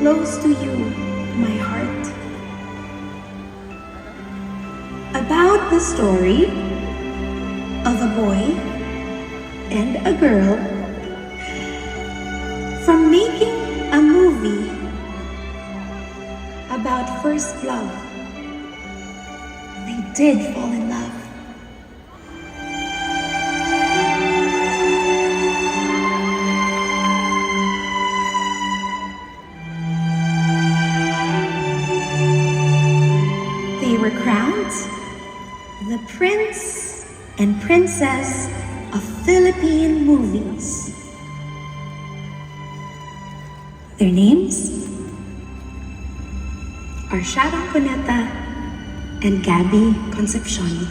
close to you, my heart. About the story of a boy and a girl from making a movie about first love. They did fall in love. They were crowned the prince and princess of Philippine movies. Their names are Sharon Cuneta and Gabby Concepcion.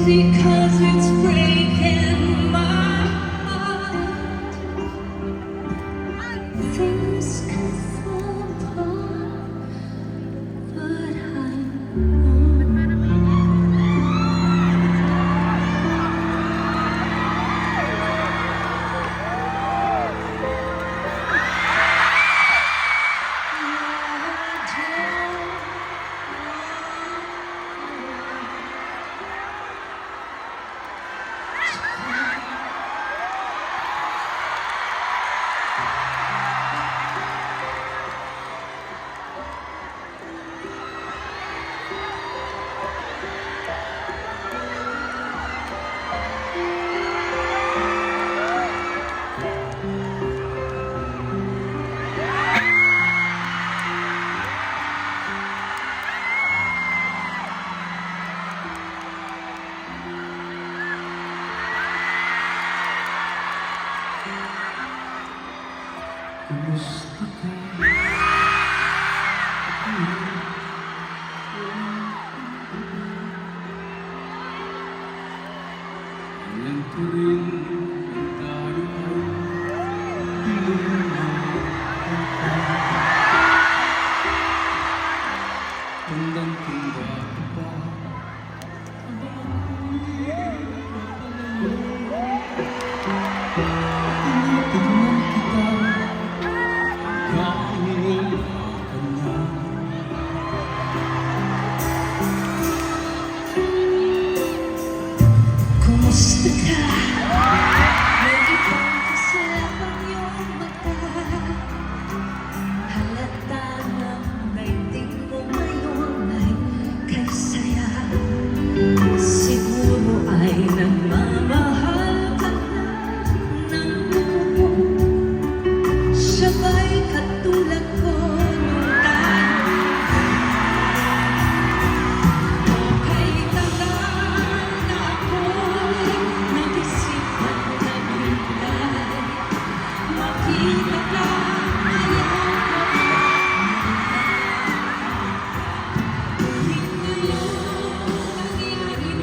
Because it's breaking my heart. Things can fall apart, but I know. Kumusta ka? Ganito rin ang tayo ay piling tandang-tanda ka pa. Tinitignan kita, kahit wala ka na. Kumusta ka? May ibang kasabang iyong mata. Halata ng daigdig mo ngayon ay kay saya. Siguro ay nagmamahal ka na ng buo. Sabay katulad ko nung tayo. Okay tagal na ako'y nag-isip at naghintay. Makita ka ngayon ko. Hindi ngayon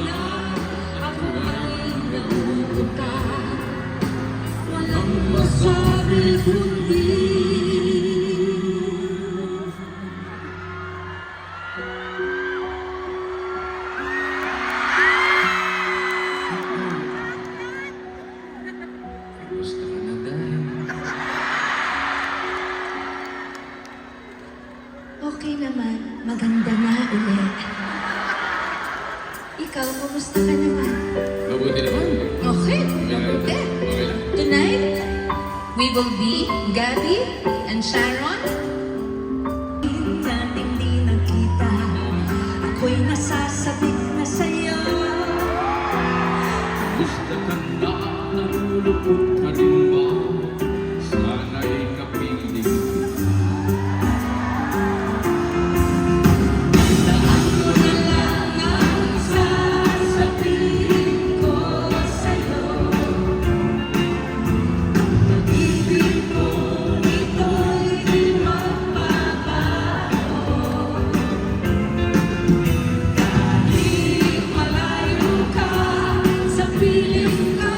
ang ako ay nabubuka. Walang masabi kundi Kumusta ka na, Day? Okay naman. Maganda na ulit. Ikaw, kumusta ka naman? Mabuti naman. Okay, Okay lang. Tonight, we will be Gabby and Sharon. dating di nakita. Ako'y nasasabik na sa'yo. Gusto ka na, nalulupot ka rin ba? Sana'y kapiling kita. Daan mo na lang ang sasabihin ko sa'yo. Pag-ibig ko ito'y di magbabago. Kahit malayo ka sa piling ko,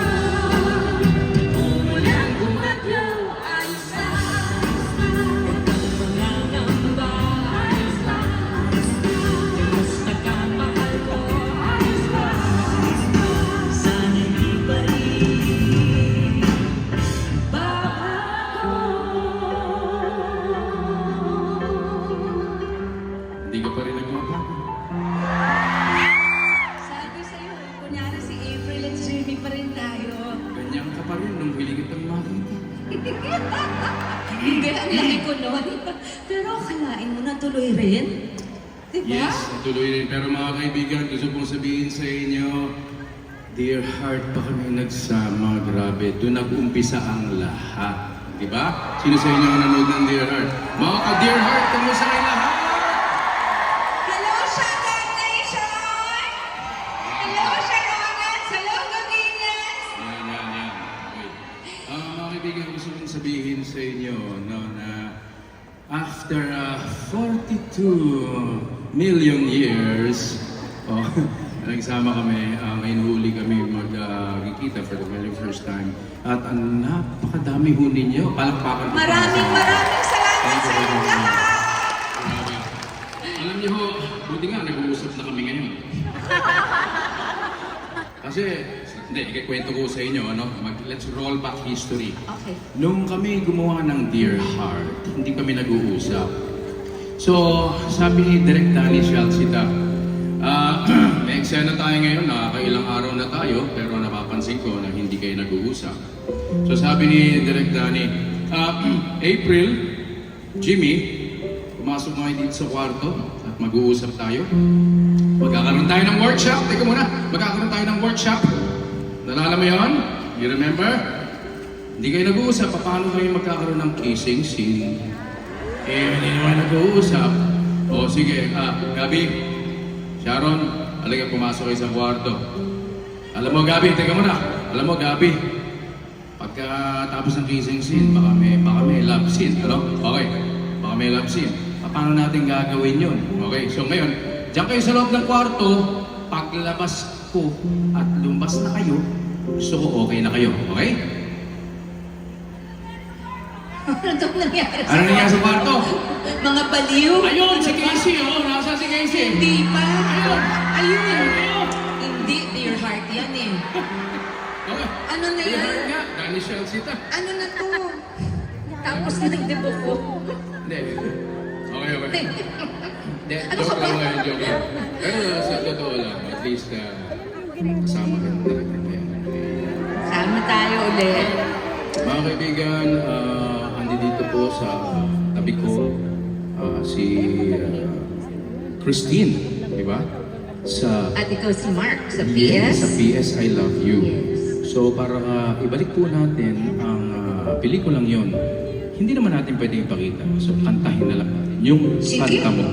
umulan bumaglaw ayos lang. Mangangamba ayos lang. Basta ka mahal ko ayos lang. Sana'y di pa rin bago. Hindi ka pa rin nagbabago. Sabi sa'yo, kunyari si April at Jimmy pa rin tayo. Ganyan ka pa rin nung huli kitang makita. Hindi, ang laki ko nun. Pero akalain mo na tuloy rin. Diba? Yes, tuloy rin. Pero mga kaibigan, gusto kong sabihin sa inyo, Dear Heart pa kami nagsama, grabe. Doon nag-umpisa ang lahat. Di ba? Sino sa inyo ang nanood ng Dear Heart? Mga ka-Dear Heart, kumusta kayo lahat? Hello, Shaggy Nation! Hello, Sharonans! Hello, Gavinas! Yan. Okay. Mga kaibigan, gusto kong sabihin sa inyo no, na after 42 million years, nagsama kami, ngayon huli kami magkikita for the very first time. At ang napakadami ho ninyo. Palakpakan po. Maraming salamat sa inyo lahat! Grabe. Alam niyo ho, buti nga nag-uusap na kami ngayon. Kasi, hindi, ikikwento ko sa inyo, ano? Let's roll back history. Okay. Nung kami gumawa ng Dear Heart, hindi kami nag-uusap. So, sabi ni Direk Danny Shalcita, may eksena tayo ngayon, nakakailang araw na tayo, pero napapansin ko na hindi kayo nag-uusap. So sabi ni Direk Danny, April, Jimmy, pumasok kayo dito sa kwarto at mag-uusap tayo. Magkakaroon tayo ng workshop. Teka muna, magkakaroon tayo ng workshop. Nalala mo yun? You remember? Hindi kayo nag-uusap, paano kayo magkakaroon ng kissing scene? Hindi naman nag-uusap. O sige, Gabi, Sharon, halika pumasok kayo sa kwarto. Alam mo, Gabi, teka muna. Alam mo, Gabi, Pagkatapos ng kissing scene, baka may love scene, ano? Okay, baka may love scene. Paano natin gagawin yun? Okay, so ngayon, diyan kayo sa loob ng kwarto, paglabas ko at lumabas na kayo, gusto ko okay na kayo, okay? Ano itong nangyari Ano nangyari sa kwarto? Mga baliw? Ayun, si Casey, oh, nasa si Casey. Hindi pa. Ayun. Ayun. Hindi, dear heart yan eh. Okay. Ano na Dear yan? heart nga, Danny Shalsita. Ano na to? Tapos na nagdebok ko. Hindi. Okay, okay. Hindi, Ano joke ka ba? lang ngayon, joke lang. Pero sa totoo lang, at least kasama ka na talaga. Sama tayo ulit. Mga kaibigan, dito po sa tabi ko si Christine, di ba? At ikaw si Mark sa PS. Yes, sa PS I Love You. Yes. So para ibalik po natin ang pelikulang yon, hindi naman natin pwedeng ipakita. So kantahin na lang natin yung Sige. kanta mo.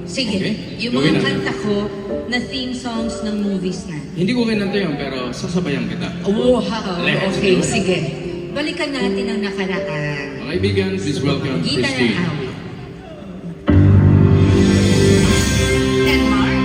Sige, Okay? yung Gawin mga natin. kanta ko na theme songs ng movies na. Hindi ko kinanta yun, pero sasabayan kita. Oh, Let's okay, do it. sige. Balikan natin ang nakaraan. Mga kaibigan, please welcome Gita Christine. ng awit. And Mark.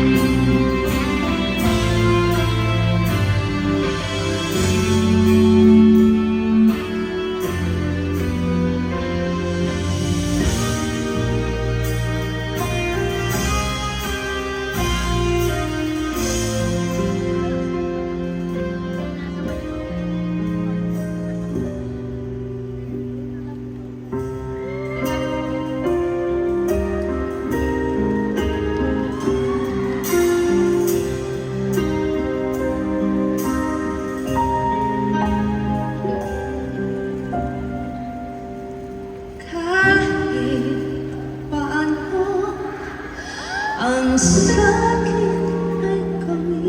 Ang sakit ay kami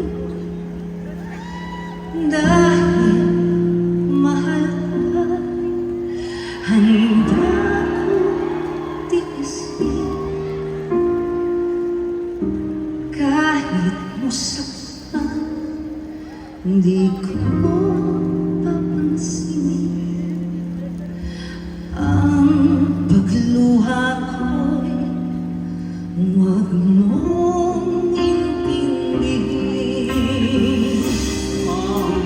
dahil mahal ka, handa ko tiisin kahit masaktan, hindi ko papansinin ang pagluha ko'y huwag mong intindihin. Ang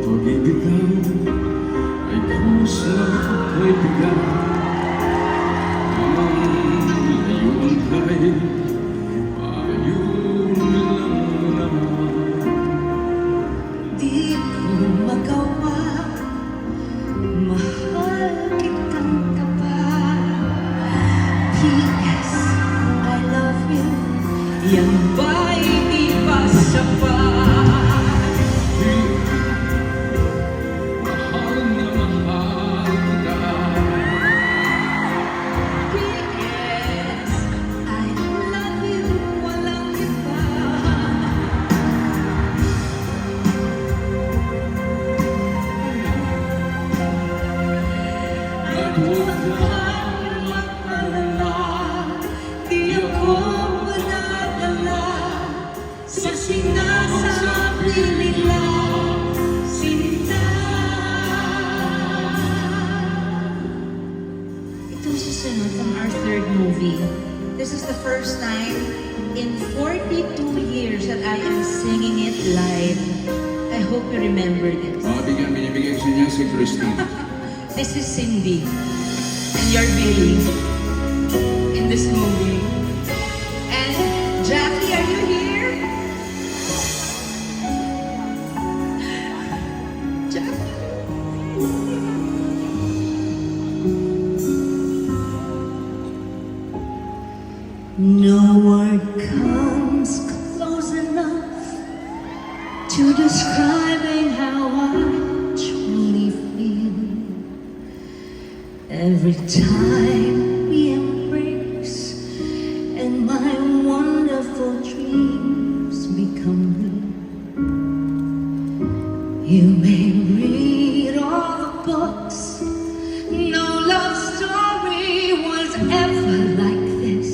pag-ibig ay kusang kaibigan. Ang layuan ay ayun lang naman. Di ko magawa, mahal kitang tapat. P.S. I love you. Yan ba'y di ba sapat? Mahal na mahal kita. P.S. I love you. Walang iba. At huwag kang mag-alala. Di ako nadala sa sinasabi nila, sinta. Ito si Sunod from our third movie. This is the first time in 42 years that I am singing it live. I hope you remember this. Mga kaibigan, binibigay sa niya si Christine. This is Cindy. And you're Billy in this movie. And Jackie, are you here? Jackie. No word comes close enough to describing how I truly feel. Every time we embrace and my wonderful dreams become real. You may read all the books, no love story was ever like this.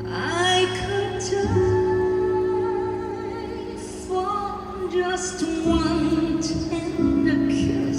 I could die for just one tender kiss.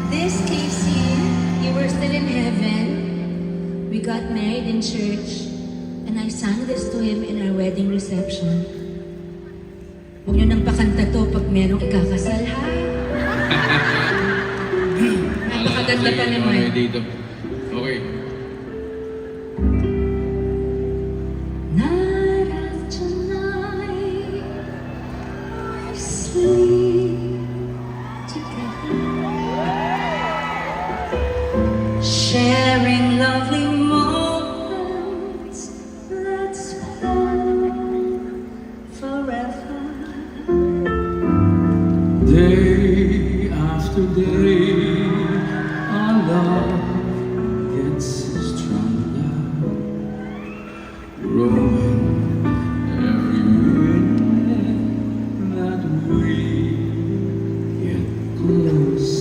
This Casey, you were still in heaven. We got married in church, and I sang this to him in our wedding reception. Huwag niyo nang pakanta to pag merong ikakasal, ha? Napakaganda pa Okay, naman. dito. Okay. Night after night, we sleep together, sharing lovely moments that spend forever. Day after day, our love gets stronger, growing every minute that we get close.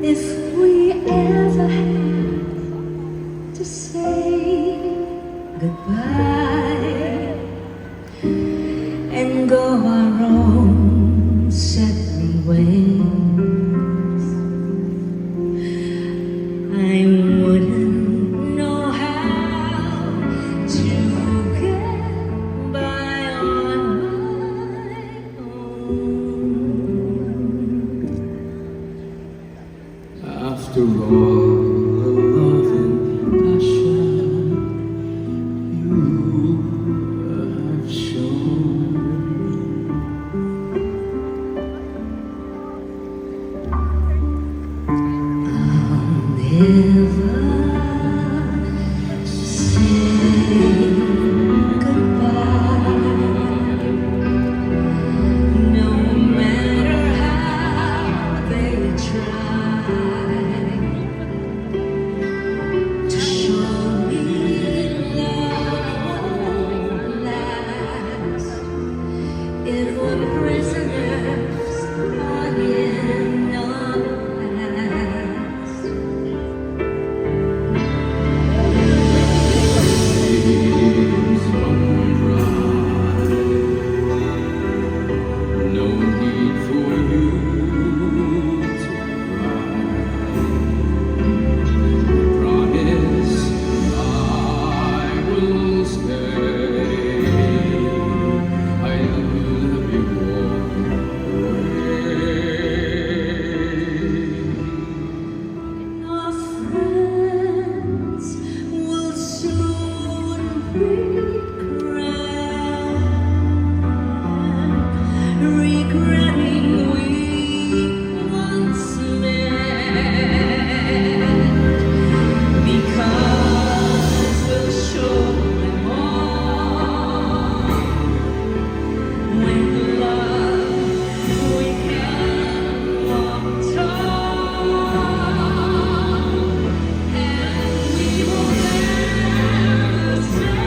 If we ever had to say goodbye and go our own separate ways, I wouldn't know how to get by on my own. After all the love and passion you have shown, Never say goodbye, no matter how they try to show me love won't last if we're prisoners on in our past. days run dry. No need for you to cry. Promise I will stay. I love you always. Our friends will soon regretting we once met, because we'll show them all when love we can walk tall, and we will never say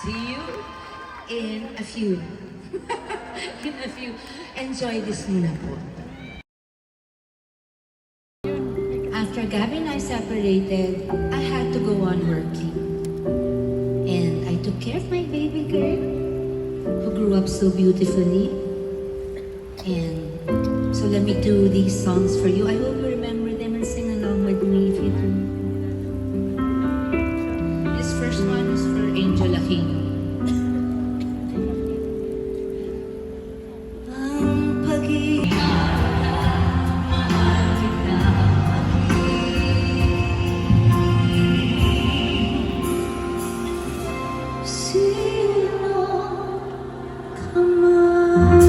See you in a few. In a few. Enjoy this muna po. After Gabby and I separated, I had to go on working. And I took care of my baby girl, who grew up so beautifully. And so let me do these songs for you. I hope you remember them and sing along with me if you do. This first one is for Angel Aquino. ang pag-ibig. Sino ka man?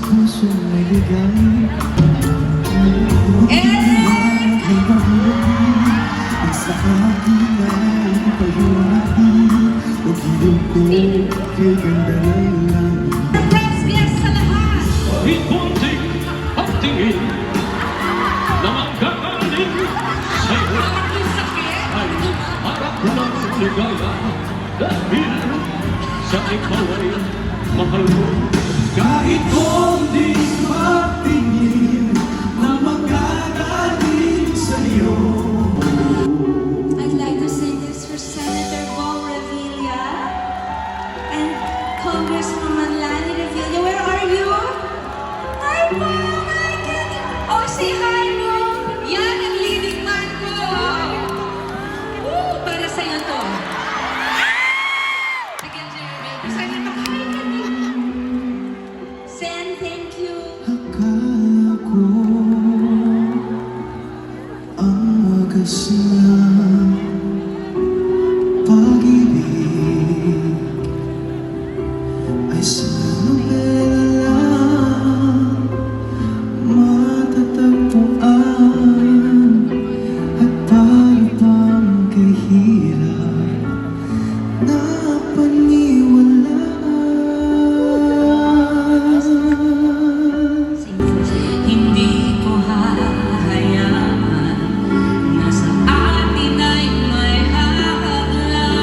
pusong may ligay. Eric! Ay mahuli ang sa akin ay payunabi. Magiging ko kay ganda ng langit. Lesbians sa lahat! Ipuntik ang tingin na manggagaling sa'yo Ang sakit! ay harap ng ligaya dahil sa ikaw ay mahal mo. Kahit konting patingin na magagaling sa'yo. I'd like to sing this for Senator Bo Revilla and Congresswoman Lani Revilla. Where are you? Hi, Bo! Hi, Kenny! Oh, say hi, Bo! Yan ang leading man ko! Para sa'yo to. Sige, Jeremy. Sana makahay ka na. Sen, thank you. Akala ko ang wagas na pag-ibig ay sa nobela lang matatagpuan at tayo pang kahirap na paniwalaan. Hindi ko hahayaan na sa atin ay may hahaglan.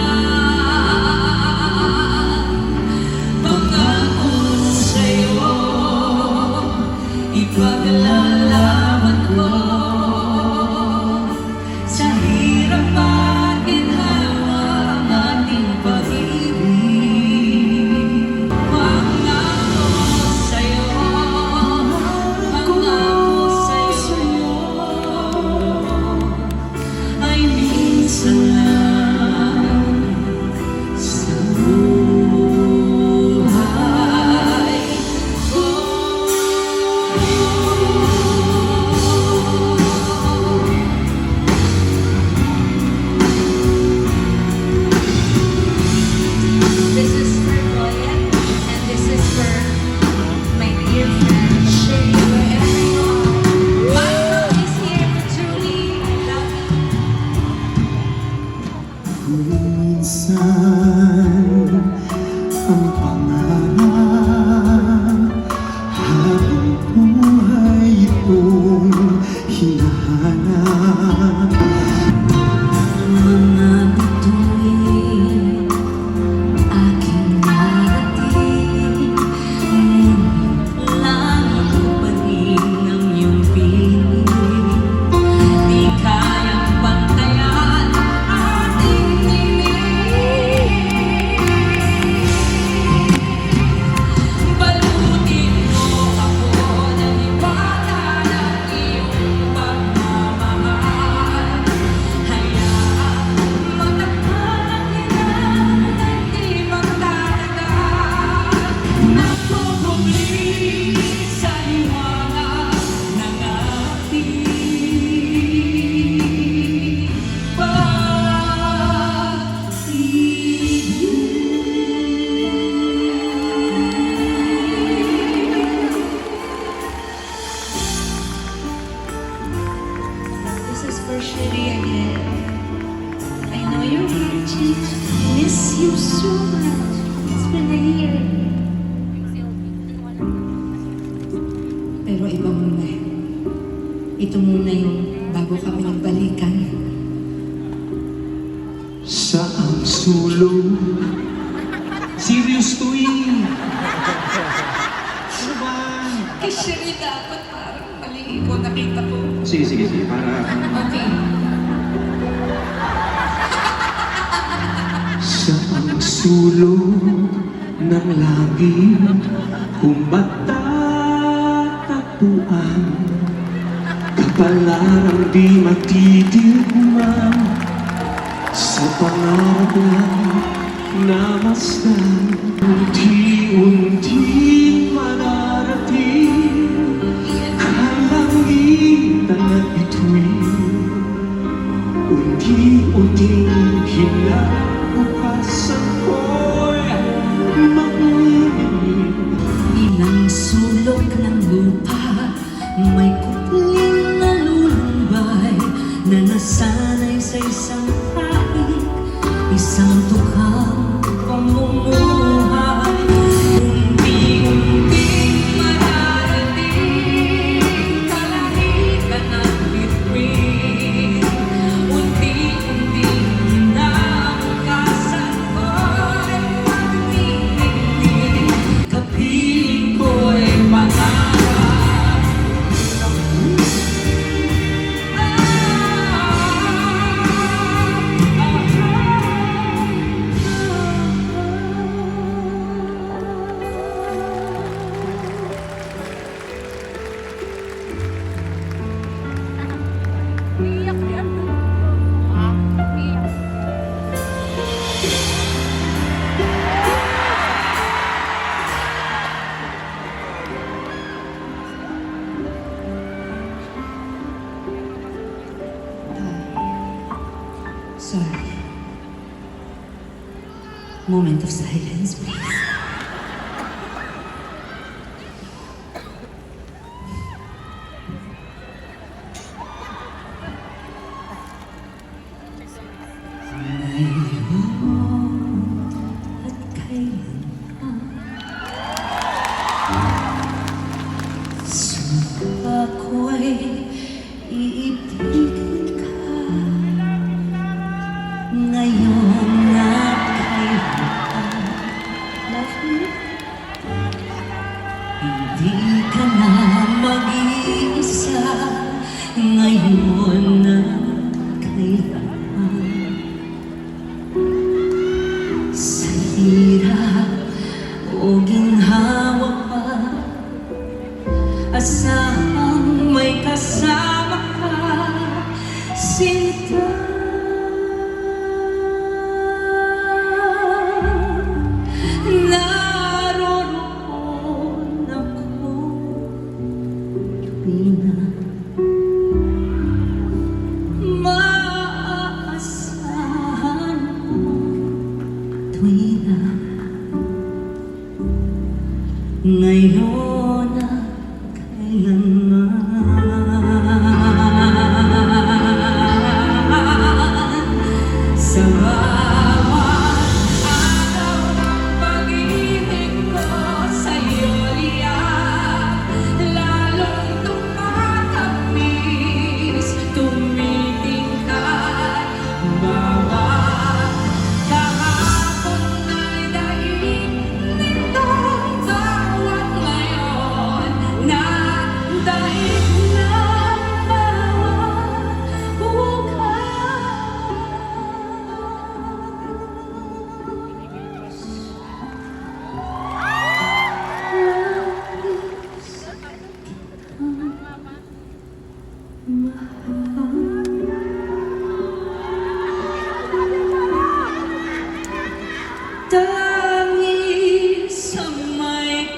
Pangako sa'yo, ipaglalaban ko sa hirap at ginhawa ang ating pag-ibig. Pangako sa'yo, ay minsan lang sa buhay ko. This is for Goyen, and this is for my dear friend Sherry, wherever you are. Michael is here for Julie. I love you. Minsan ang pangarap habang buhay itong hinahanap. Mga bituin aking narating, ngunit langit ko pa rin ang iyong piling. Di kayang bantayan ating tinig. Balutin mo ako ng iwala ng iyong pagmamahal. Hayaan matakpan ang hirap na di magtatagal. Nagpupuli sa liwanag ng ating This is for Sherry again. I know you're here, Chief. Miss you so much. It's been a year. Pero iba muna. Ito muna yung bago kami nagbalikan. Saang sulong serious to Ano ba? Kay Sherry dapat parang mali ko nakita ko. Sige, para Okay. saang sulong ng langit kung matatagpuan kapalarang di matitigman sa pangarap lang na masdan unti-unti mararating kalangitan at bituin unti-unting hinabukasan ko'y mamimigin Ilang sulok Moment of silence, please. Ngayon at kailanman ako'y iibigin ka. Ngayon at kailanman, love me, hindi ka na mag-iisa. Ngayon at kailanman, sa hirap o ginhawa pa, asahang may kasama ka, sinta. Naroroon ako tuwing na maaasahan mo, tuwing na ngayon at kailanman. Sa bawat araw ng pag-ibig ko sa'yo liyak, lalong tumatapis, tumitingkad. Bawat kahapon ay daig nitong bawat ngayon, na daig ng bawat bukas. Tangi sa may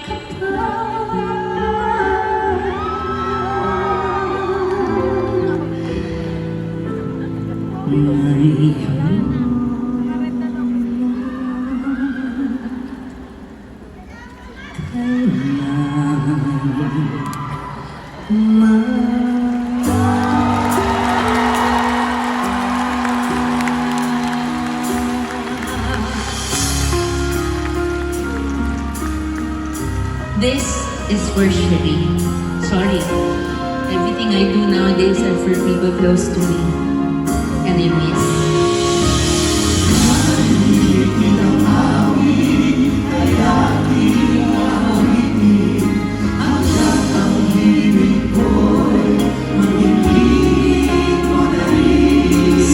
This is for Sherry. Sorry. Everything I do nowadays are for people close to me. And I miss.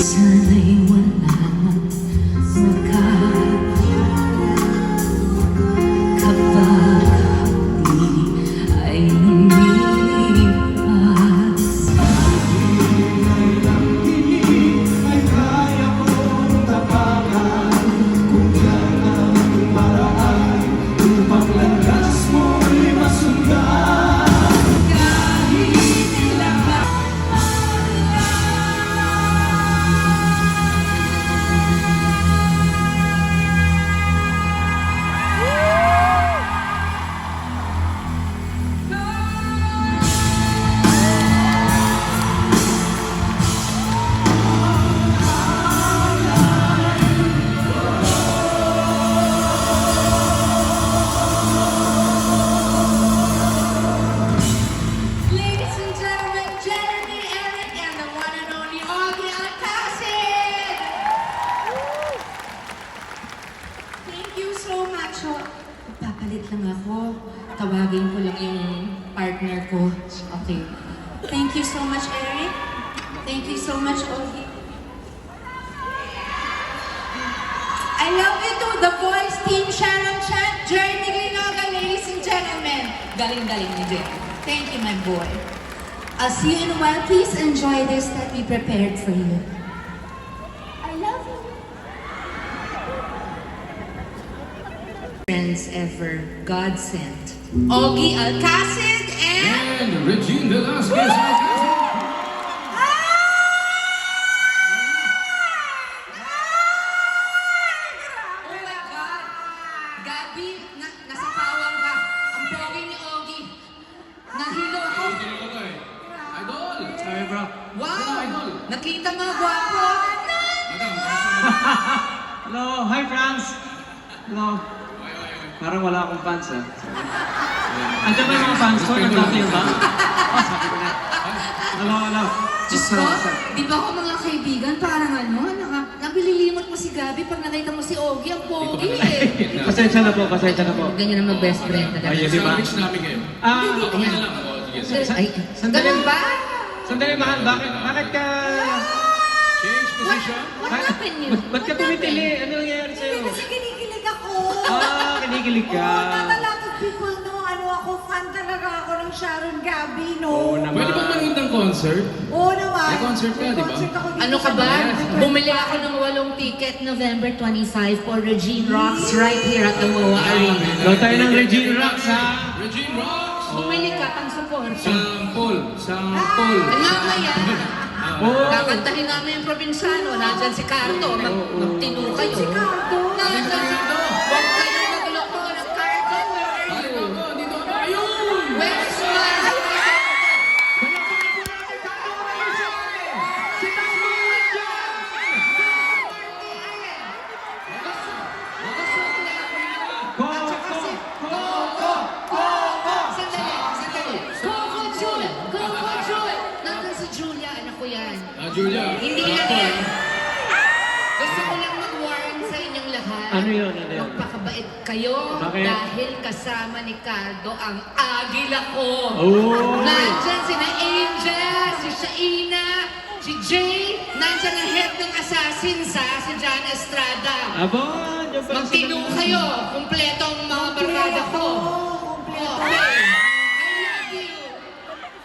Sana'y wala kapag di ay lumipas. Ladies and gentlemen, Jeremy, Eric, and the one and only Augie Alcacid! Thank you so much. Oh, papalit lang ako. Tawagin ko lang yung partner ko. Okay. Thank you so much, Eric. Thank you so much, Augie. I love you too, The Voice Team Shannon Chan, Jeremy Glinoga, ladies and gentlemen. Galing-galing ni Jeremy. Thank you, my boy. I'll see you in a while. Please enjoy this that we prepared for you. I love you. Friends ever, God sent. Augie Alcacid and... And Regine Velasquez. Oh my God! Idol. Nakita mo, gwapo! Madam, Hello, hi Franz. Hello. Parang wala akong fans ah. Andiyan ba yung mga fans ko? Nandati yung ba? Oh, sabi ko na. Hello. Diyos ko, di ba ako mga kaibigan, parang nabililimot mo si Gabi pag nakita mo si Ogie, ang pogi eh. Pasensya na po. Ganyan ang mag-best friend talaga. Ayun, di ba? sandwich namin kayo. Okay na lang. Sige. Ay, Sandali. ganun ba? Sandali, mahal. Bakit ka... Change position. What happened you? Ba't ka tumitili? Ano nangyayari sa'yo? Kasi kinikilig ako. Kinikilig ka. Oo, not a lot of people know. Fan talaga ako ng Sharon Gabi, no? Oo naman. Pwede bang manood ng concert? Oo naman. May concert ka, di ba? Concert ako dito Ano ka sa ba? November Bumili ako ng 8 ticket November 25 for Regine Rocks right here at the MOA Arena. Daw tayo ng Regine Rocks, ha? Regine Rocks! Bumili ka pang support. Sample! Ano ba yan? Oo. Kakantahin namin yung probinsyano. Nandyan si Cardo. Magtino kayo. Si Cardo. Nandyan si Cardo. Huwag kayong magloko ng Cardo. Where are you? Dito ako! Ayun! Where's my... Sandali. Coco Jewel. Nandun si Julia. Anak ko yan. Julia. Hindi lang yan. Gusto ko lang mag-warn sa inyong lahat. Ano yun? Magpakabait kayo Bakit? dahil kasama ni Cardo ang agila ko. Oh! Nandyan sina Angel, si Shaina, si Jay, nandyan ang head ng assassins si John Estrada. Aba, dyan pala Magtino kayo, kumpleto ang mga barkada ko. Okay. I love you.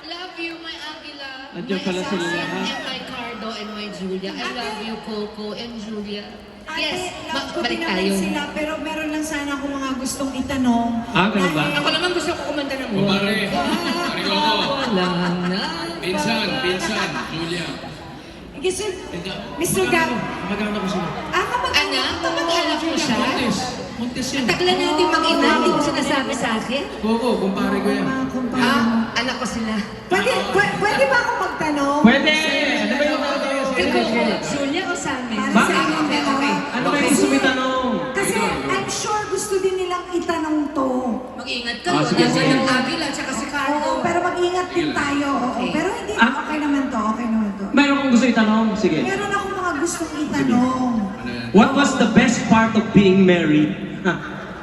Love you, my Agila. Andiyan My pala sila assassin lahat. and my Cardo and my Julia. I love you, Coco and Julia. Yes, love ko balik din tayo. naman sila, pero meron lang sana akong mga gustong itanong. Ganun ba? Ako naman gusto ko kumanta ng Pare. Pare ko ako. Wala na. Pinsan. Julia. Kasi, Mr. Gab, Maganda ko sila. Anak, kamag-anak mo siya? Montes yun. Taglan natin mag-ina, hindi mo sinasabi sa akin. Oo, kumpare ko yan. Anak ko sila. Pwede ba ako magtanong? Pwede! Ano ba yung Kay Coco, Julia o sa amin? Para sa akin, Okay, okay. Ano ba yung gusto mo itanong? Kasi I'm sure gusto din nilang itanong to. Mag-ingat kayo. Sige, Nasa sige. ng Agila at saka si Cardo. Oo, pero mag-ingat din tayo. Oo. Okay. Pero hindi, okay naman to. Mayroon kong gusto itanong? Sige. Meron akong mga gustong itanong. What was the best part of being married?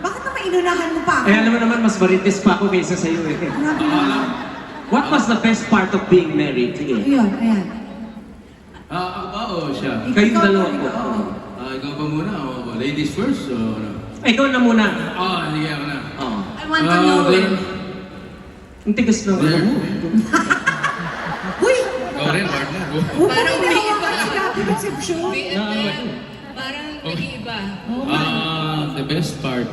Bakit naman inunahan mo pa ako? Alam mo naman, mas marites pa ako kaysa sa'yo eh. Grabe naman. What was the best part of being married? Sige. Ayan. Ako ba o siya? Kayong dalawa po. Oo. Ikaw ba muna? O ladies first? O ano? Ikaw na muna. Sige ako na. Oo. I want to know it. Ang tigas ng ano mo. Uy! Ikaw rin, partner. Parang may iba. Si Gabi Concepcion. BFF. Parang may iba. The best part,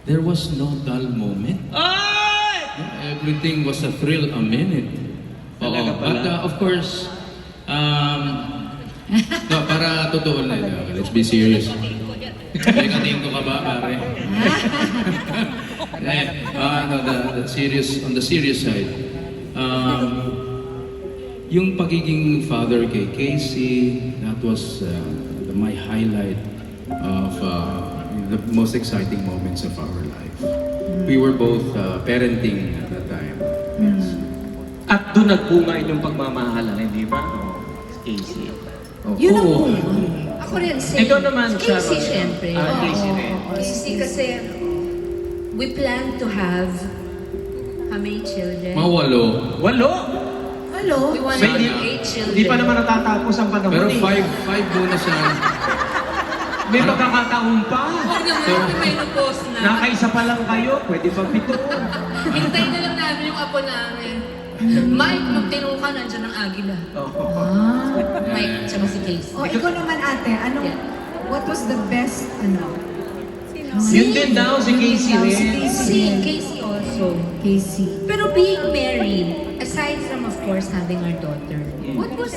there was no dull moment. Everything was a thrill a minute. Talaga pala? But of course, no, para totoo na ito. Let's be serious. May katingko ka ba, pare? The serious, on the serious side, yung pagiging father kay Casey, that was my highlight of the most exciting moments of our life. We were both parenting at that time. Yes. At doon nagbunga inyong pagmamahalan, hindi ba? Casey. Yun ang Oo. Ako rin, same. Ikaw naman, Casey, Sharon. syempre. Casey rin. Casey kasi, we plan to have how many children? Mawalo. Walo! Hello? We want to Sana. have 8 children. Hindi pa naman natatapos ang panahon Pero eh. five muna siya. May pagkakataon pa. Huwag naman, may menopause na. Nakaisa pa lang kayo, pwede pa 7. Hintay na lang namin yung apo namin. Mike, nung tinong ka, nandiyan ang agila. Mike, tsaka si Casey. O, ikaw naman ate, what was the best, Yun din daw, si Casey Daw, rin. si Casey. Casey also. Casey. Pero being married, aside from of course having our daughter, what was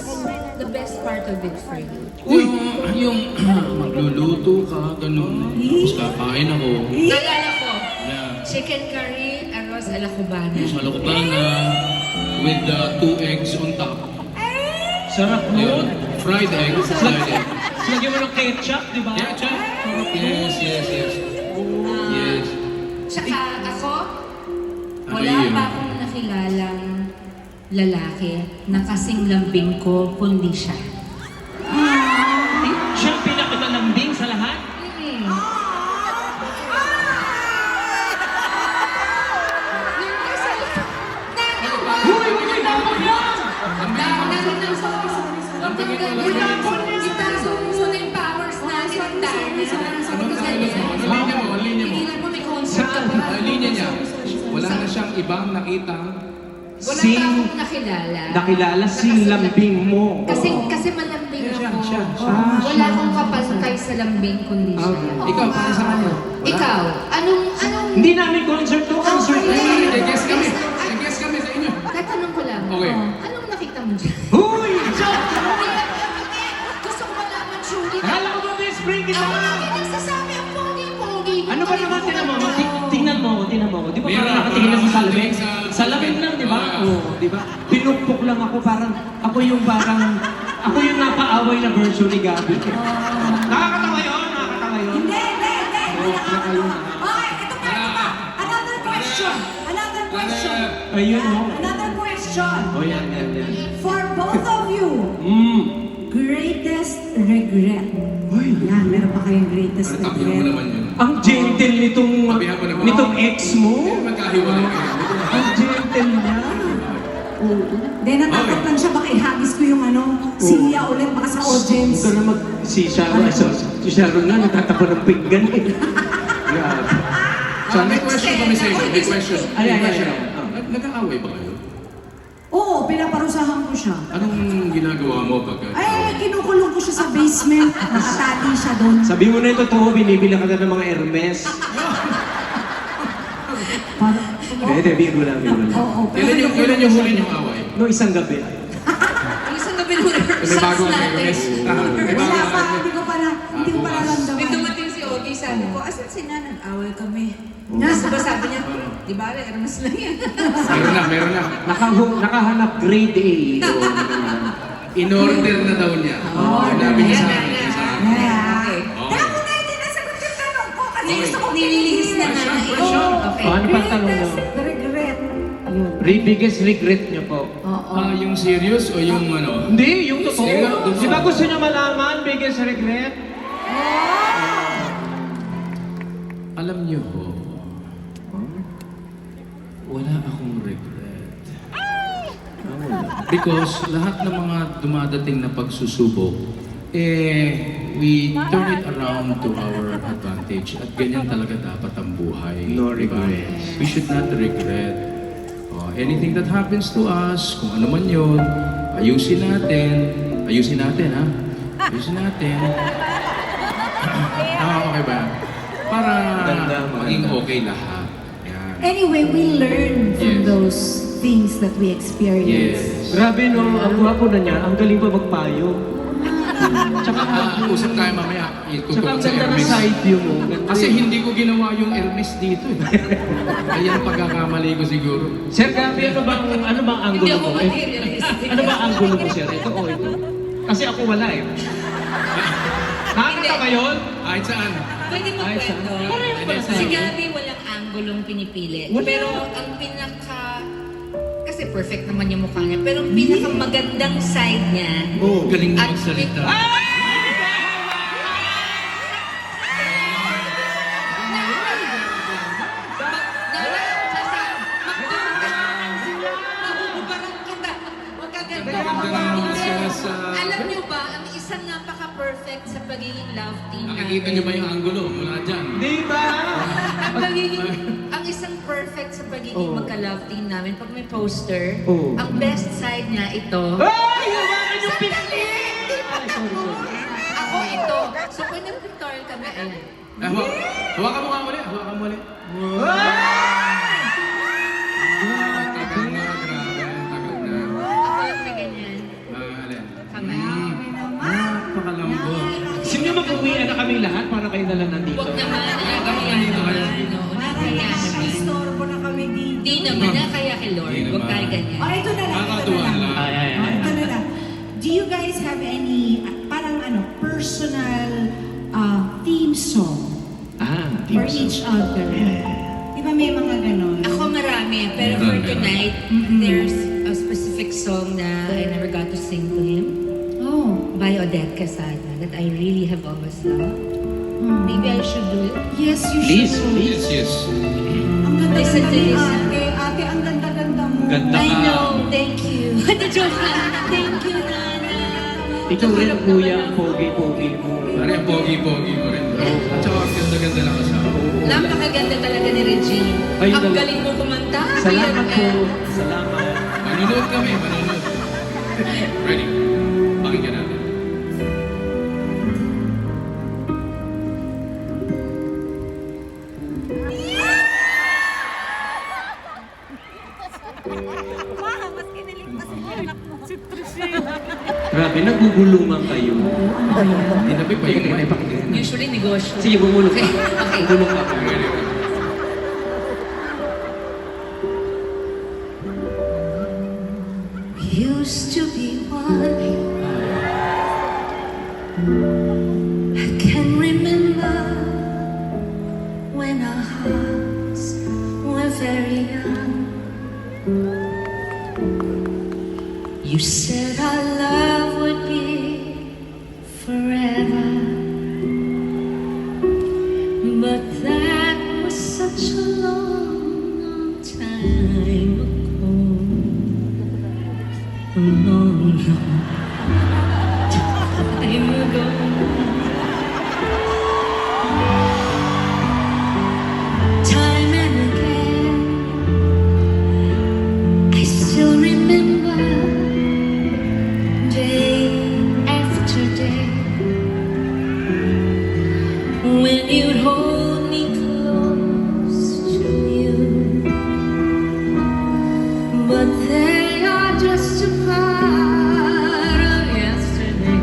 the best part of it for you? Yung magluluto ka, ganun. Tapos kakain ako. Naalala ko, Yeah. chicken curry, arroz a la cubana. Sa Locobana, with 2 eggs on top. Sarap nun. Fried egg. Fried egg. Lagyan mo ng ketchup, di ba? Yeah, Chef. Yes, yes, yes. Yes. Tsaka ako, Ano wala yun? pa akong nakilalang lalaki na kasing lambing ko, kundi siya. Siya ang pinakamalambing sa lahat. Mm. Yung kasi, itaso na yung powers natin. Ang linya mo. Tigilan mo, may concert ka pa. Ang linya niya. Wala na siyang ibang nakitang. Wala pa akong nakilala. Nakilala si lambing mo. Kasi malambing Siya, ako. siya. Wala akong kapantay sa lambing kundi siya. Ikaw, para sa kanya. Ikaw, anong... Hindi namin concert to. Concert Okay. na. Nag-guess kami. Nag-guess kami sa inyo. Tatanong ko lang. Okay. Anong nakita mo dyan? Huy! Gusto ko malaman, Julie. Akala ko ba best friend kita? Ako lagi nagsasabi ang pogi-pogi. Ano ba naman tingnan mo? Tingnan mo ako, tingnan mo ako. Di ba Meron, parang nakatingin ako sa meron. lamig? Sa lamig lang, di ba? Oo, di ba? Pinupok lang ako parang, ako yung napaaway na version ni Gabi. Nakakatawa yun, nakakatawa yun. Hindi, hindi, hindi. Oo, nakakatawa. Okay, ito pa, ito pa. Another question. Another question. Ayun, oh. Another question. Oh, yan. For both of you, greatest regret. Yan, meron pa kayong greatest Ano, tabihan mo regret? naman yun. Ang gentle Tabihan mo naman. nitong ex mo. Magkahiwalay kayo. Ang gentle niya. Then natakot lang siya, baka ihagis ko yung siya ulit, baka sa audience. Ito na si Sharon nga, nagtatapon ng pinggan eh. Grabe. May question kami sa inyo. May question. Ay. Nag-aaway ba kayo? Oo, pinaparusahan ko siya. Anong ginagawa mo pagka... Ay, kinukulong ko siya sa basement. Nakatali siya doon. Sabi mo na yung totoo, binibila ka na ng mga Hermes. Hindi, biro lang. Oo, Kailan yung huli yung away? No, isang gabi. Yung isang gabi nung May bago ang Hermes. May bago Wala ang pa, Hermes. hindi ko pa May nararamdaman. dumating si Ogie, sabi ko, asan si Nan? Nag-away kami. Diba sabi niya, di ba, Hermes lang yan. Meron na. Nakahanap grade A. In-order na daw niya. Sinabi niya sa akin. Okay. Kaya mo na hindi nasagot yung tanong ko kasi gusto ko Nililihis na nga. Okay. Ano pa tanong mo? greatest regret. Biggest regret niyo po? Yung serious o yung ano? Hindi, yung totoo. Totoo. Di ba gusto niyo malaman, biggest regret? Alam niyo ho, wala akong regret. Because lahat ng mga dumadating na pagsusubok, we turn it around to our advantage. At ganyan talaga dapat ang buhay. No diba? regrets. We should not regret. Anything that happens to us, kung ano man yun, ayusin natin. Ayusin natin, ha? Ayusin natin. Okay ba? Para maging okay lahat. Yan. Anyway, we learn from Yes. those things that we experience. Yes. Grabe no, ang gwapo na niya, ang galing pa magpayo. Tsaka, Usap tayo mamaya. tsaka ang Tungkol sa ganda ng Hermes. side view mo. Ganda Kasi yun. hindi ko ginawa yung Hermes dito eh. Kaya ang pagkakamali ko siguro. Sir Gabi, ano bang Hindi angulo ako mo? materialistic. Ano ba ang angulo mo, sir? Ito o ito? Kasi ako wala eh. Nakakatawa yun? Kahit saan. Pwede mo Ay, kwento. saan? Si Gabi walang anggulong pinipili. Wala. Pero ang kasi perfect naman yung mukha niya. Pero ang pinakamagandang side niya, Oh, galing mo At magsalita. Alam niyo ba, ang isang napaka-perfect sa pagiging love team Nakikita niyo ba yung angulo mula dyan? Di ba? ang isang perfect sa pagiging magka-love team namin, pag may poster, Oh. ang best side niya ito. Ay! Hawakan yung Sandali! Hindi pa tapos. Ako ito. So, pag nag-pictorial kami, ayun. Hawakan mo nga muli. Hawakan mo muli. Tagal na, grabe. Tagal na. Ako yung may ganyan. Alin? Kamay. Napakalambot. Sino mag-uwian na kami lahat para kayo nalang nandito? Huwag naman. Dito kayo. Istorbo na kami dito. Hindi naman na kaya kay Lord. Hindi Huwag naman. tayo ganyan. Oh, ito na lang. Nakakatuwa lang. Ay. Ito na lang. do you guys have any parang personal theme song for each other? Di ba may mga ganon? Ako marami, pero for tonight, there's a specific song na I never got to sing to him Oh. by Odette Casada that I really have always loved. Maybe I should do it. Yes, you Please, should. Yes, yes. Ang ganda-ganda Listen to ni this. ate. Ate, ang ganda-ganda mo. Ganda. I know, thank you. The joke lang. Thank you, Nana. Ikaw rin, kuya, ang pogi-pogi mo. Pare, ang pogi-pogi mo rin. At saka ang ganda-ganda lang kasama. Napakaganda talaga ni Regine. Ayun Ang talaga. galing mo kumanta. Salamat Ayan po. ka. Salamat. Manunod kami, manunod. Ready? Pakinggan natin. Grabe, nagugulungan kayo. Hindi na ba yun? Usually, negosyo. Sige, bumulong ka. Okay. Bumulong ka. Ready? Used to be one. I can remember when our hearts were very young. You said our love would be forever, but that was such a long time ago. A long, long time ago. Time and again, I still remember day after day when you'd hold me close to you. But they are just a part of yesterday.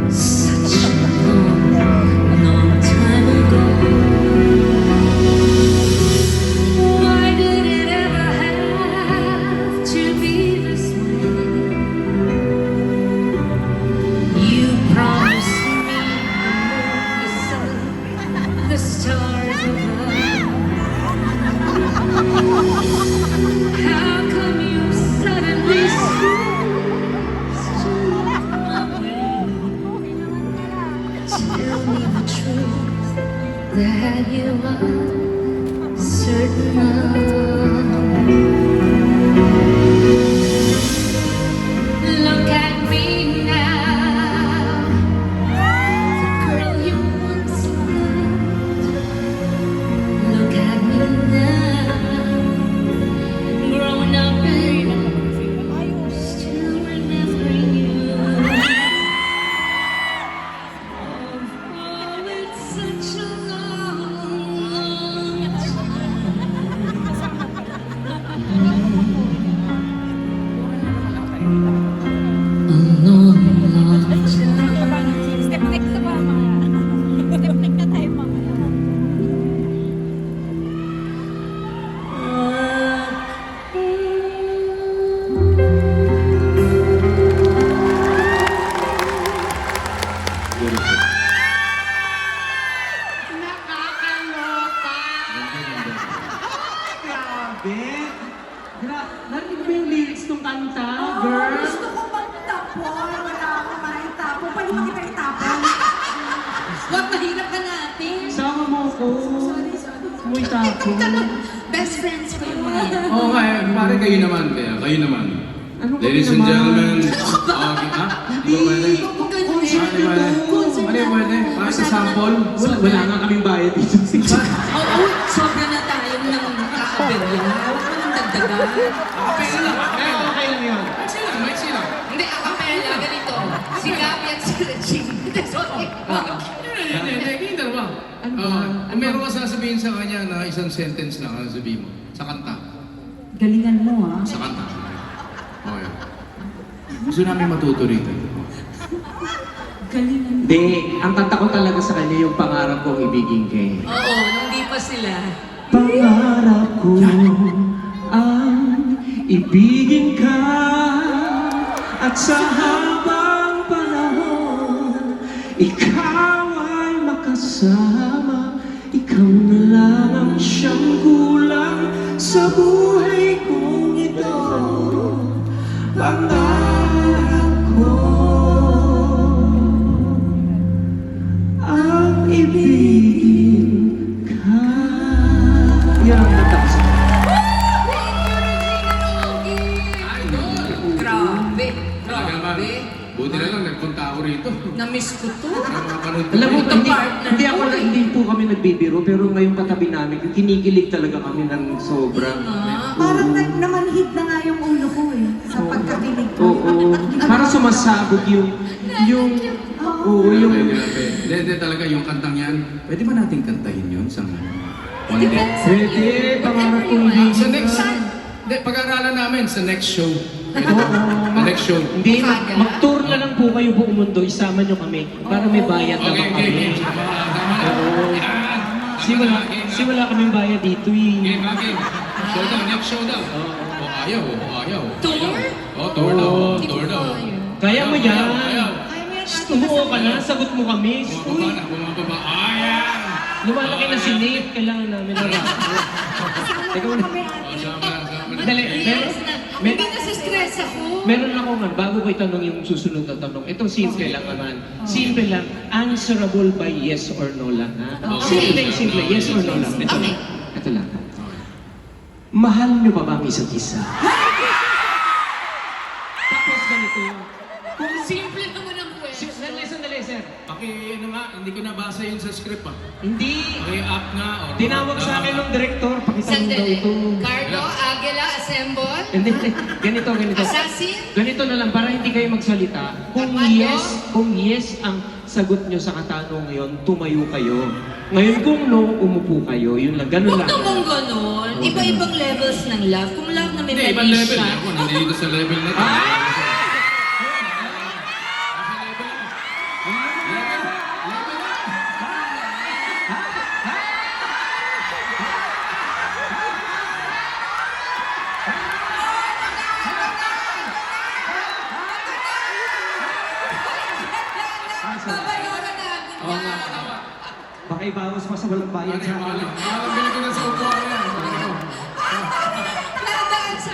Such a long, long time ago. Why did it ever have to be this way? You promised me the sun, the stars above. How come you suddenly ceased to look my way? Tell me the truth that you are certain of. Look at me now, the girl you once loved. Look at me now, grown up and still remembering you. Oh, it's such a long time. A long, long time. Step next na ba mga? Step next na tayo mga. Grabe. Narinig mo yung lyrics ng kanta, girl? Gusto ko magtapon. Wala akong maitapon. Pwede mo kita itapon. Wag, mahirap ka natin. Sama mo ako. Muy tapo. Best friends ko yung mga yan. Oo nga, pare kayo naman. Kaya kayo naman. Ano ka Ladies and naman? gentlemen. Okay, ha? Hindi ba pwede? Huwag ka Ano pwede? Ano yung pwede? Para sa sample? Wala nga kaming bayad dito. Oo, sobra na tayong nang kakaberya. Huwag mo nang dagdagan. Okay lang. Okay lang yun. Maiksi lang. Hindi, acapella, ganito. Si Gabi at si Regine. Sorry. Hindi, dalawa. Kung meron ka sasabihin sa kanya na isang sentence lang, ano sabihin mo? Sa kanta. Galingan mo, ah. Sa kanta. Okay. Gusto namin matuto rito. Galingan mo. Hindi, ang kanta ko talaga sa kanya yung pangarap kong ibigin kay. Oo, nung di pa sila. Pangarap ko ang ibigin ibigin ka at sa habang panahon ikaw ay makasama. Ikaw na lang ang siyang kulang sa buhay kong ito. Pangarap ko ang ibigin ka. Yan ang nagtapos. Grabe. Talaga naman. Grabe. Buti na lang, nagpunta ako rito. Na-miss ko to. Para mapanood ko Alam mo, ito. hindi ako hindi po kami nagbibiro, pero ngayong katabi namin, kinikilig talaga kami ng sobra. Parang namanhid na nga yung ulo ko eh, sa pagkakilig ko. Oo. Parang sumasabog yung oo, Grabe, yung grabe. Hindi talaga yung kantang yan. Pwede ba natin kantahin yun sa one day? pwede, pangarap kong Sa ibigin next, ka. hindi, pag-aaralan namin sa next show. The next show. Hindi, mag-tour na lang po kayo buong mundo, isama nyo kami, para may bayad Okay, naman okay, kami. game. Tama na. Oo. Yan. Kasi wala kaming bayad dito eh. Game, game. Showdown, next showdown. Ayaw. Tour? Tour daw. Hindi ko Tour daw. kaya. Kaya mo yan. Ayaw. Kaya mo yan, Tumuo ka na, sagot mo kami. Bumababa na, bumababa. Ayan. Lumalaki na si Nate, kailangan namin na rap. Teka muna. Sama na. Dali, Yes na. Hindi nasa-stress ako. meron ako nga, bago ko itanong yung susunod na tanong, itong simple lang naman. Simple lang, answerable by yes or no lang. Ha? Simple, yes or no lang. Ito lang. Ito lang. Mahal niyo ba ba ang isa't isa? Tapos ganito yun. Kung simple naman ang question. Sandali, sir. Ano nga, hindi ko nabasa yun sa script ah. Hindi. Paki-up nga. or- Tinawag sa akin ng director, pakita mo daw Sandali. ito. Carlo, Aguila, Assemble, Hindi, ganito. Assassin. Ganito na lang, para hindi kayo magsalita. Kung yes ang sagot nyo sa katanong ngayon, tumayo kayo. Ngayon kung no, umupo kayo. Yun lang, ganun Huwag lang. naman ganon. Iba-ibang levels ng love. Kung love na may Hindi, ibang level. siya. Ako, nandito sa level na ito. Babayaran natin Oo nga. yan. Baka ibawas pa sa walang bayad sa akin. Malang ko na sa upuan yan. Nadaan sa...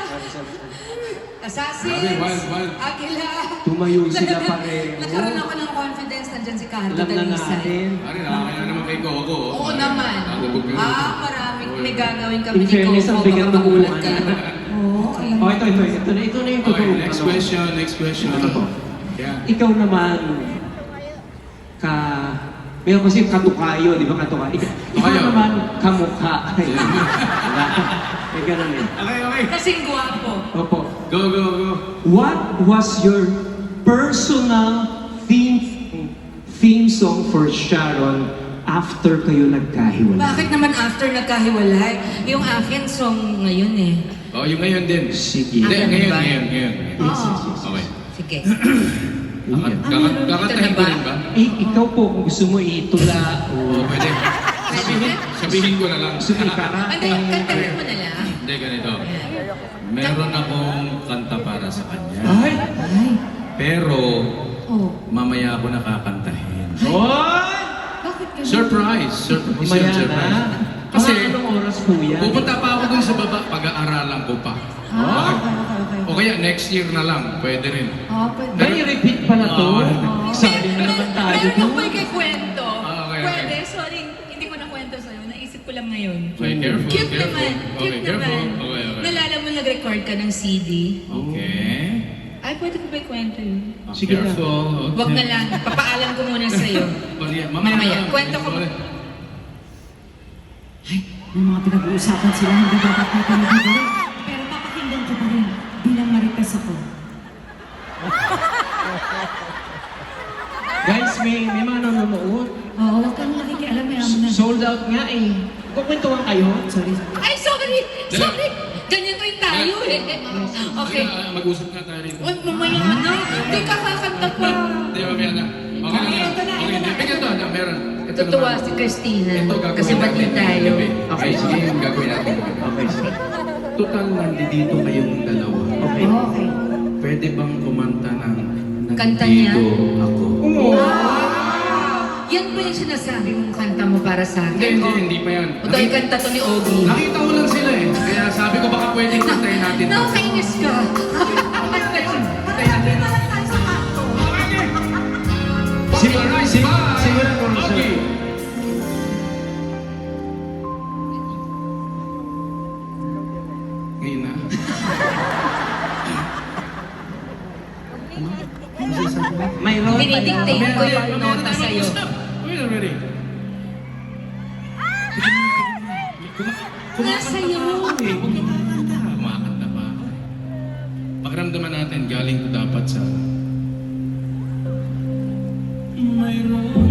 Assassins, Grabe, wild. Aguila. Tumayo sila pareho. Nagkaroon ako ng confidence na dyan si Carlo Alam na Dalisay. natin. Pare, nakakaya naman kay Coco. Oo naman. Nakabog yun. Maraming may gagawin kami In ni fairness, ang Coco. bigat ng Baka magulat upuan. ka. Oo, alam mo. Oh, ito na yung Okay, totoo. next question. Ano to? Yeah. Ikaw naman, meron kasi katukayo, di ba katukayo? Ikaw Tukayo. naman, kamukha. Diba? May ganun eh. Okay. Kasing gwapo. Opo. Go. What was your personal theme song for Sharon after kayo nagkahiwalay? Bakit naman after nagkahiwalay? Yung akin song ngayon eh. Oh, yung ngayon din. Sige. Hindi, Ano ba? ngayon. Oo. Okay. Sige. Kakantahin ko rin ba? Ikaw po, kung gusto mo itula Oo, o pwede. Sabihin ko na lang. gusto mo ikarate. Hindi, kantahin mo na lang. Hindi, ganito. Meron akong kanta para sa kanya. Ay! Pero, Oh. mamaya ako nakakantahin. Oy! Bakit ganun? Surprise! Mamaya Surprise. na. Kasi, Mga anong oras po yan? pupunta pa ako dun sa baba, pag-aaralan ko pa. Okay. O kaya next year na lang, pwede rin. Pwede. Ay, repeat pala to. Oo. Sabi na naman tayo Meron to. ako may kwento. Okay. Pwede, sorry. Hindi ko na kwento sa'yo. Naisip ko lang ngayon. Okay, careful. Cute naman. Okay, Cute careful. naman. Okay. Nalala mo nag-record ka ng CD? Okay. Ay, pwede ko ba ikwento yun? Sige na. Careful. Okay. Wag na lang. Papaalam ko muna sa'yo. Mamaya. Kwento ko. May mga pinag-uusapan sila, hindi dapat natin nabibili. Pero papakinggan ko pa rin bilang marites ako. Guys, may mga nanonood. Oo, huwag kang nakikialam, mayaman na. Sold out nga eh. Kukwentuhan kayo. Sorry. Ay, sorry! Sorry! Ganyan rin tayo eh. Okay. Mag-usap nga tayo rito. Wag mamaya na. Hindi ka kakanta pa. Hindi, mamaya na. Okay na. Ito na. Bigyan to. Meron. Ito Tutuwa naman. si Christina. Ito gagawin Kasi pati natin. tayo. Okay, sige. Gagawin natin. Okay, sige. Total, nandito kayong dalawa. Okay. Okay. Pwede bang kumanta ng Kanta niya? Nandito Ako? Yan ba yung sinasabi mong kanta mo para sa akin? Hindi pa yan. O dahil kanta to ni Ogie? Nakita ko lang sila eh. Kaya sabi ko baka pwedeng kantayin natin. Nakakainis ka. Kanta yun. Kantayin natin. Simulan mo rin, sir. Okay. Ngayon na. Mayroon pa Dinidictate ko yung nota sa'yo. Wait already. Nasa'yo. Kumakanta pa ako. Pakiramdaman natin, galing ko dapat sa... Mayroon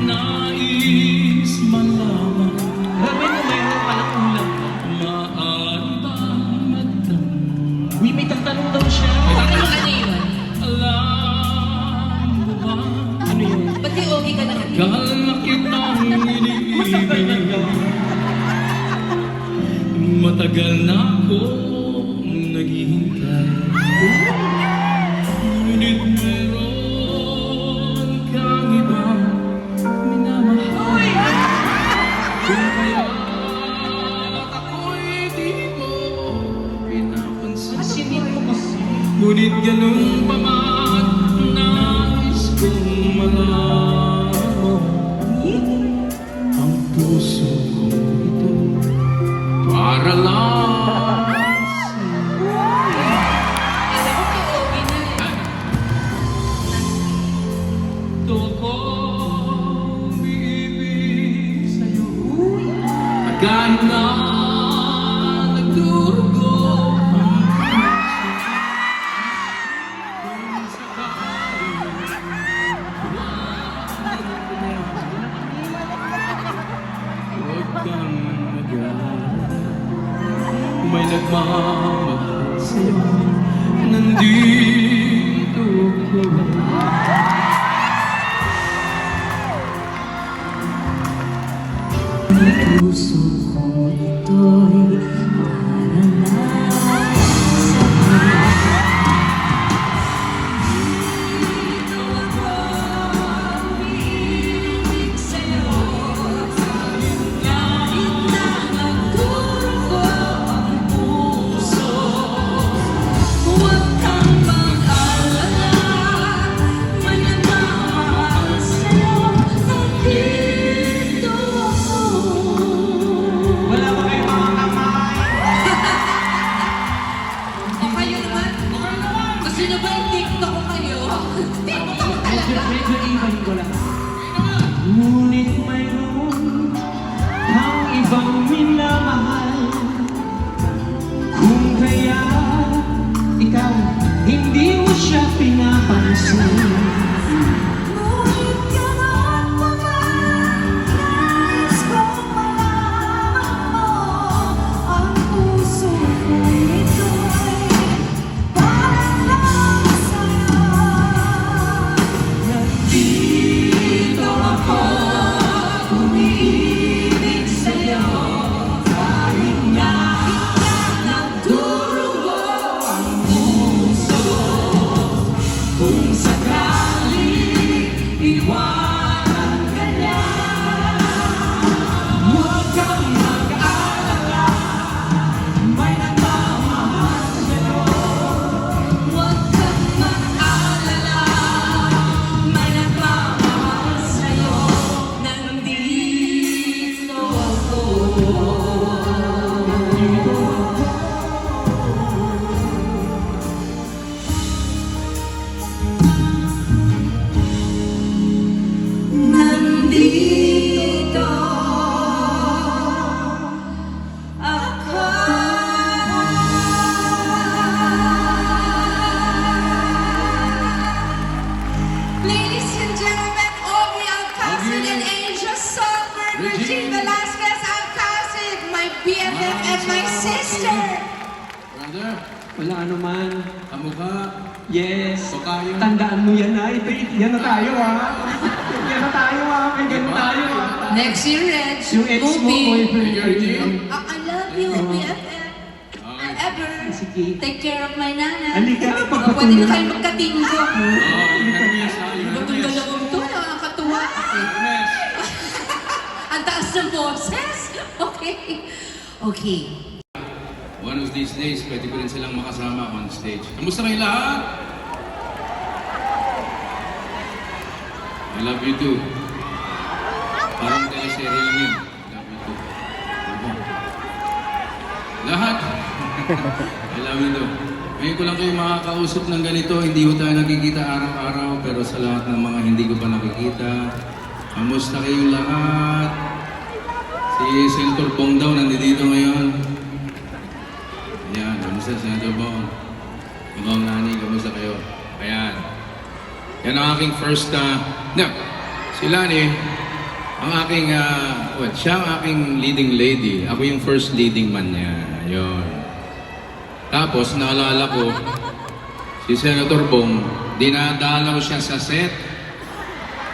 nais malaman. Grabe mo, mayroon palang ulam. Maaari bang magtanong? Uy, may tatanong daw siya. Ano yun? Alam mo ba? Ano yun? Ba't kay Ogie ka nakatingin? Kala kitang Masakal na iniibig. daw. Matagal na akong naghihintay. Ngunit meron kang ibang minamahal. Kung kaya't ako'y di mo pinapansin. Asinit mo kasi. Ngunit ganun pa man, nais kong malaman mo ang puso kong ito para lang sa'yo. Alam ko kay Ogie na eh. Ito ako umiibig sa'yo. At kahit na nagdurugo ang puso, kung sakali huwag kang mag-alala. May nagmamahal sa'yo. Nandito ko. Puso ko ito'y para lang Wala ba kayo mga kamay? O kayo naman? Gusto nyo ba i-tiktok ko kayo? TikTok talaga. Medyo ibahin ko lang. Ngunit mayroon ang ibang minamahal. Kung kaya ikaw hindi mo siya pinapansin. Nandito ako. Ladies and gentlemen, Ogie Alcacid and Angel Songbird, Regine Velasquez Alcacid, my BFF and my sister. Brother, Wala anuman. kamukha, Yes. tokayo. Tandaan mo yan ay. Yan na tayo Yan na tayo May ganun tayo Next year, Reg, Yung ex mo, movie. boyfriend. Regine. I love you, BFF. sige. Take care of my nanay. Halika, O, pwede na kayo magkatinggo. Oh, yung Hermes, yung Itong Hermes. dalawang to, nakakatuwa. Okay. Hermes. Ang taas ng boses. Okay. Okay. One of these days, pwede ko rin silang makasama on stage. Kamusta kayo lahat? I love you too. Parang teleserye lang yun. Love you too. Lahat. I love you too. Ngayon ko lang kayo makakausap ng ganito. Hindi ko tayo nakikita araw-araw. Pero sa lahat ng mga hindi ko pa nakikita, kamusta kayong lahat? Si Senator Bong daw nandito ngayon. Ayan, kamusta Senator Bong? Ikaw nani, kamusta kayo? Ayan. Yan ang aking first, si Lani, ang aking, siya ang aking leading lady. Ako yung first leading man niya. Yun. Tapos, naalala ko, si Senator Bong, dinadalaw siya sa set.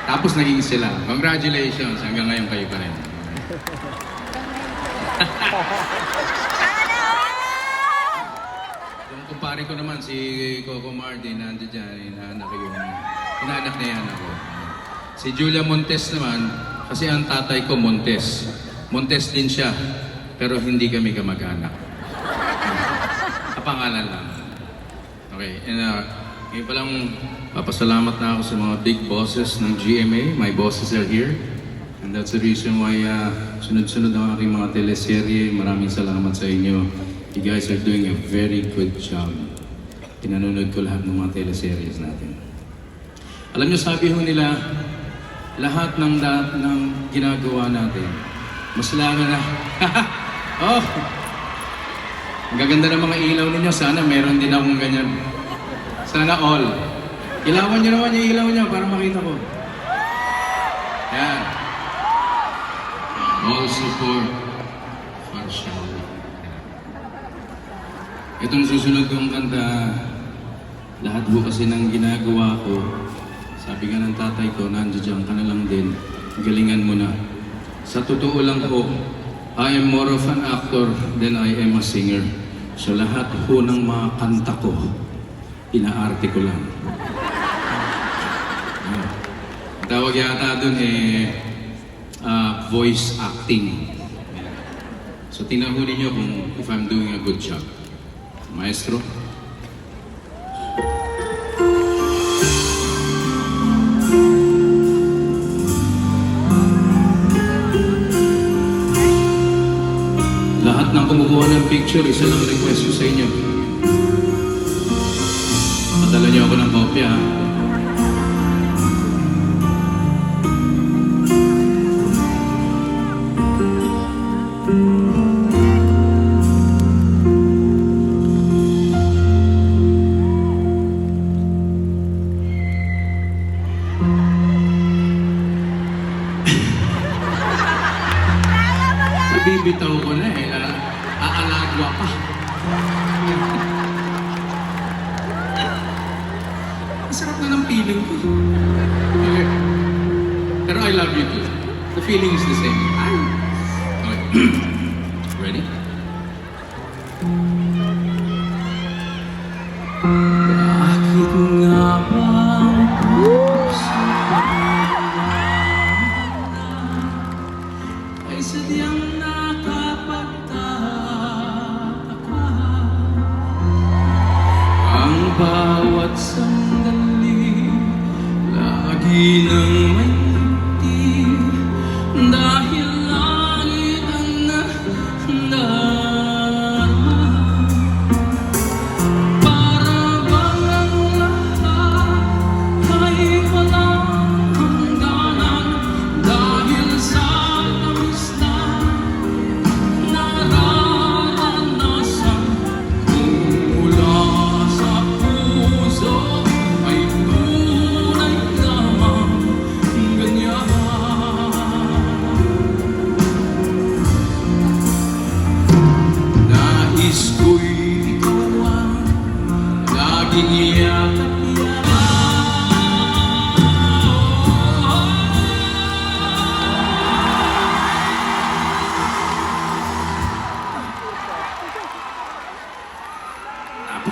Tapos naging sila. Congratulations, hanggang ngayon kayo pa rin. Yung kumpare ko naman, si Coco Martin, nandiyan dyan, inaanak niya yan ako. Si Julia Montes naman, kasi ang tatay ko Montes. Montes din siya, pero hindi kami kamag-anak. Kapangalan lang. Okay, and ngayon palang papasalamat na ako sa mga big bosses ng GMA. My bosses are here. And that's the reason why sunod-sunod ang aking mga teleserye. Maraming salamat sa inyo. You guys are doing a very good job. Pinanonood ko lahat ng mga teleseries natin. Alam niyo, sabi ho nila, lahat ng ginagawa natin, mas lalo na... Oh! Ang gaganda ng mga ilaw ninyo. Sana meron din akong ganyan. Sana all. Ilawan niyo naman yung ilaw niyo para makita ko. Yan. All support for Shelly. Itong susunod kong kanta, lahat po kasi ng ginagawa ko, sabi nga ng tatay ko, nandiyan ka na lang din, galingan mo na. Sa totoo lang po, I am more of an actor than I am a singer. So lahat po ng mga kanta ko, inaarte ko lang. Tawag yata dun voice acting. So tingnan ho ninyo kung if I'm doing a good job. Maestro? Lahat ng kumukuha ng picture, isa lang request ko sa inyo. Padala niyo ako ng kopya, ha? Bibitaw ko na aalagwa pa. Ang sarap na ng feeling ko. Okay. Pero I love you too. The feeling is the same. Okay. Ready? Bakit nga ba ang puso ay sadyang nakapagtataka? Ang bawat sandali lagi nang may ngiti, dahil langit ang nadarama. Para bang ang lahat ay walang hangganan, dahil sa tamis na nararanasan kung mula sa puso ay tunay lamang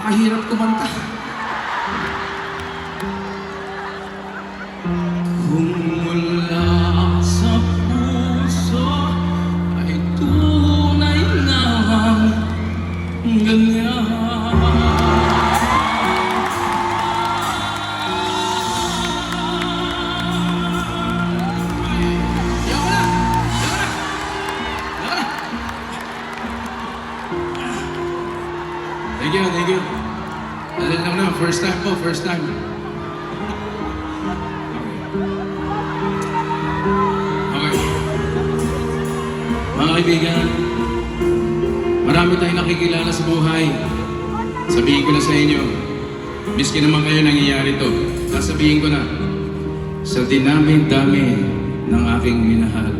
Napakahirap kumanta. Kung mula sa puso ay tunay na ganyan. Thank you. Alam lang naman, first time po, first time. Okay. Mga kaibigan, marami tayong nakikilala sa buhay. Sabihin ko na sa inyo, miski naman kayo nangyayari to, sasabihin ko na, sa dinami-dami ng aking minahal.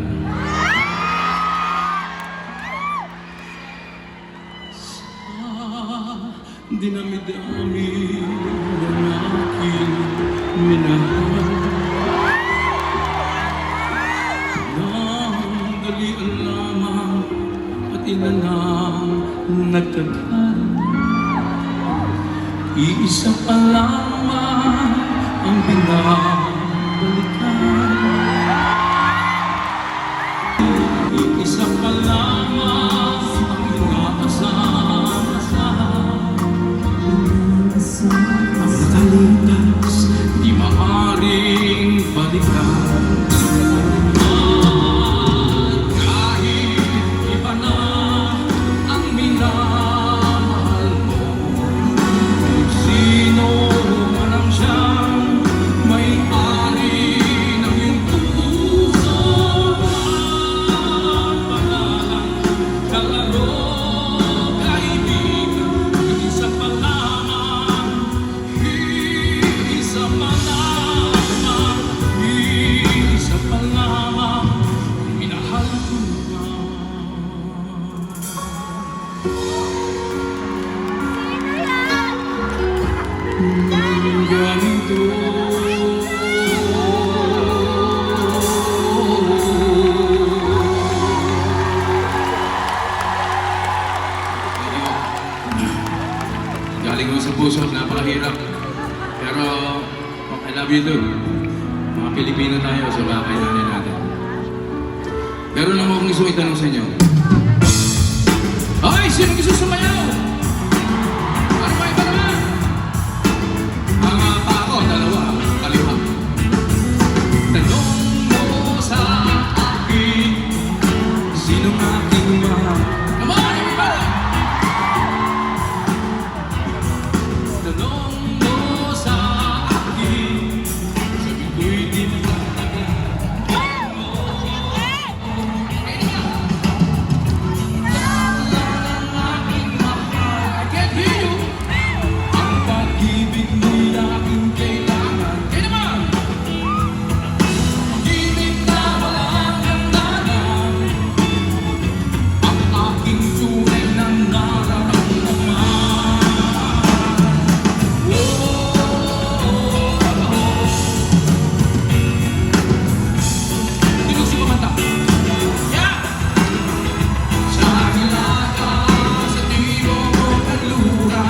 Dinami-dami ng aking minahal. Nang dalian lamang at inanang nagtagal. Iisa pa lamang ang binabalikan. Iisa pa lamang ang inaasahan. Ang nakalipas, di maaaring balikan. At kahit iba na ang minamahal mo, kung sino man ang siyang may-ari ng iyong puso at pangalan, kalaro, kaibigan, isa pa lamang, isa pa lamang, minahal ko na. Ganito. Galing mo sa puso, napakahirap. Pero, I love you too. Mga Pilipino tayo sa bakay natin. Meron lang akong gusto itanong sa inyo. Ay! Sino gusto sumayaw? Ano ba iba naman? Mga pa ako, dalawa, kaliwa. Tanong mo sa akin, sinong aking mahal? Come on, everybody! Tanong mo sa akin, sabi ko'y di magtatagal. I can't hear you! Ang pag-ibig mo'y aking kailangan. Kaya naman! Pag-ibig na walang hangganan, ang aking tunay na nararamdaman. Sino gusto kumanta? Yeah! Sa hilaga, sa tiro mo kalura,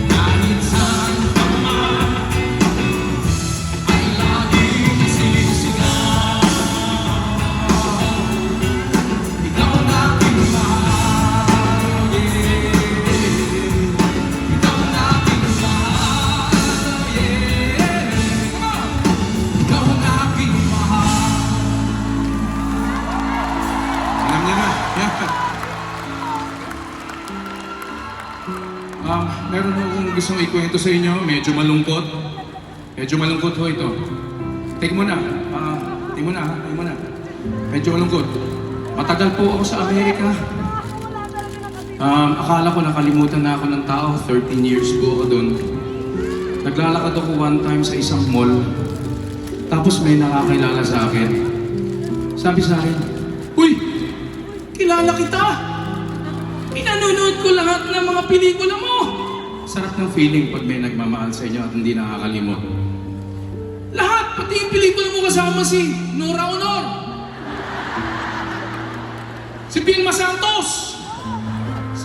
kahit saan pa man, ay laging sisigaw. Ikaw na aking mahal, yeah. Ikaw na aking mahal, yeah. Come on! Ikaw na aking mahal. Alam niya na. Meron akong gustong ikwento sa inyo. Medyo malungkot. Medyo malungkot ho ito. Take mo na. Take mo na. Medyo malungkot. Matagal po ako sa Amerika. Akala ko nakalimutan na ako ng tao. 13 years po ako doon. Naglalakad ako one time sa isang mall. Tapos may nakakilala sa akin. Sabi sa akin, "Uy! Kilala kita! Pinanonood ko lahat ng mga pelikula mo!" Sarap ng feeling pag may nagmamahal sa inyo at hindi nakakalimot. Lahat! Pati yung pelikula mo kasama si Nora Honor! Si Vilma Santos!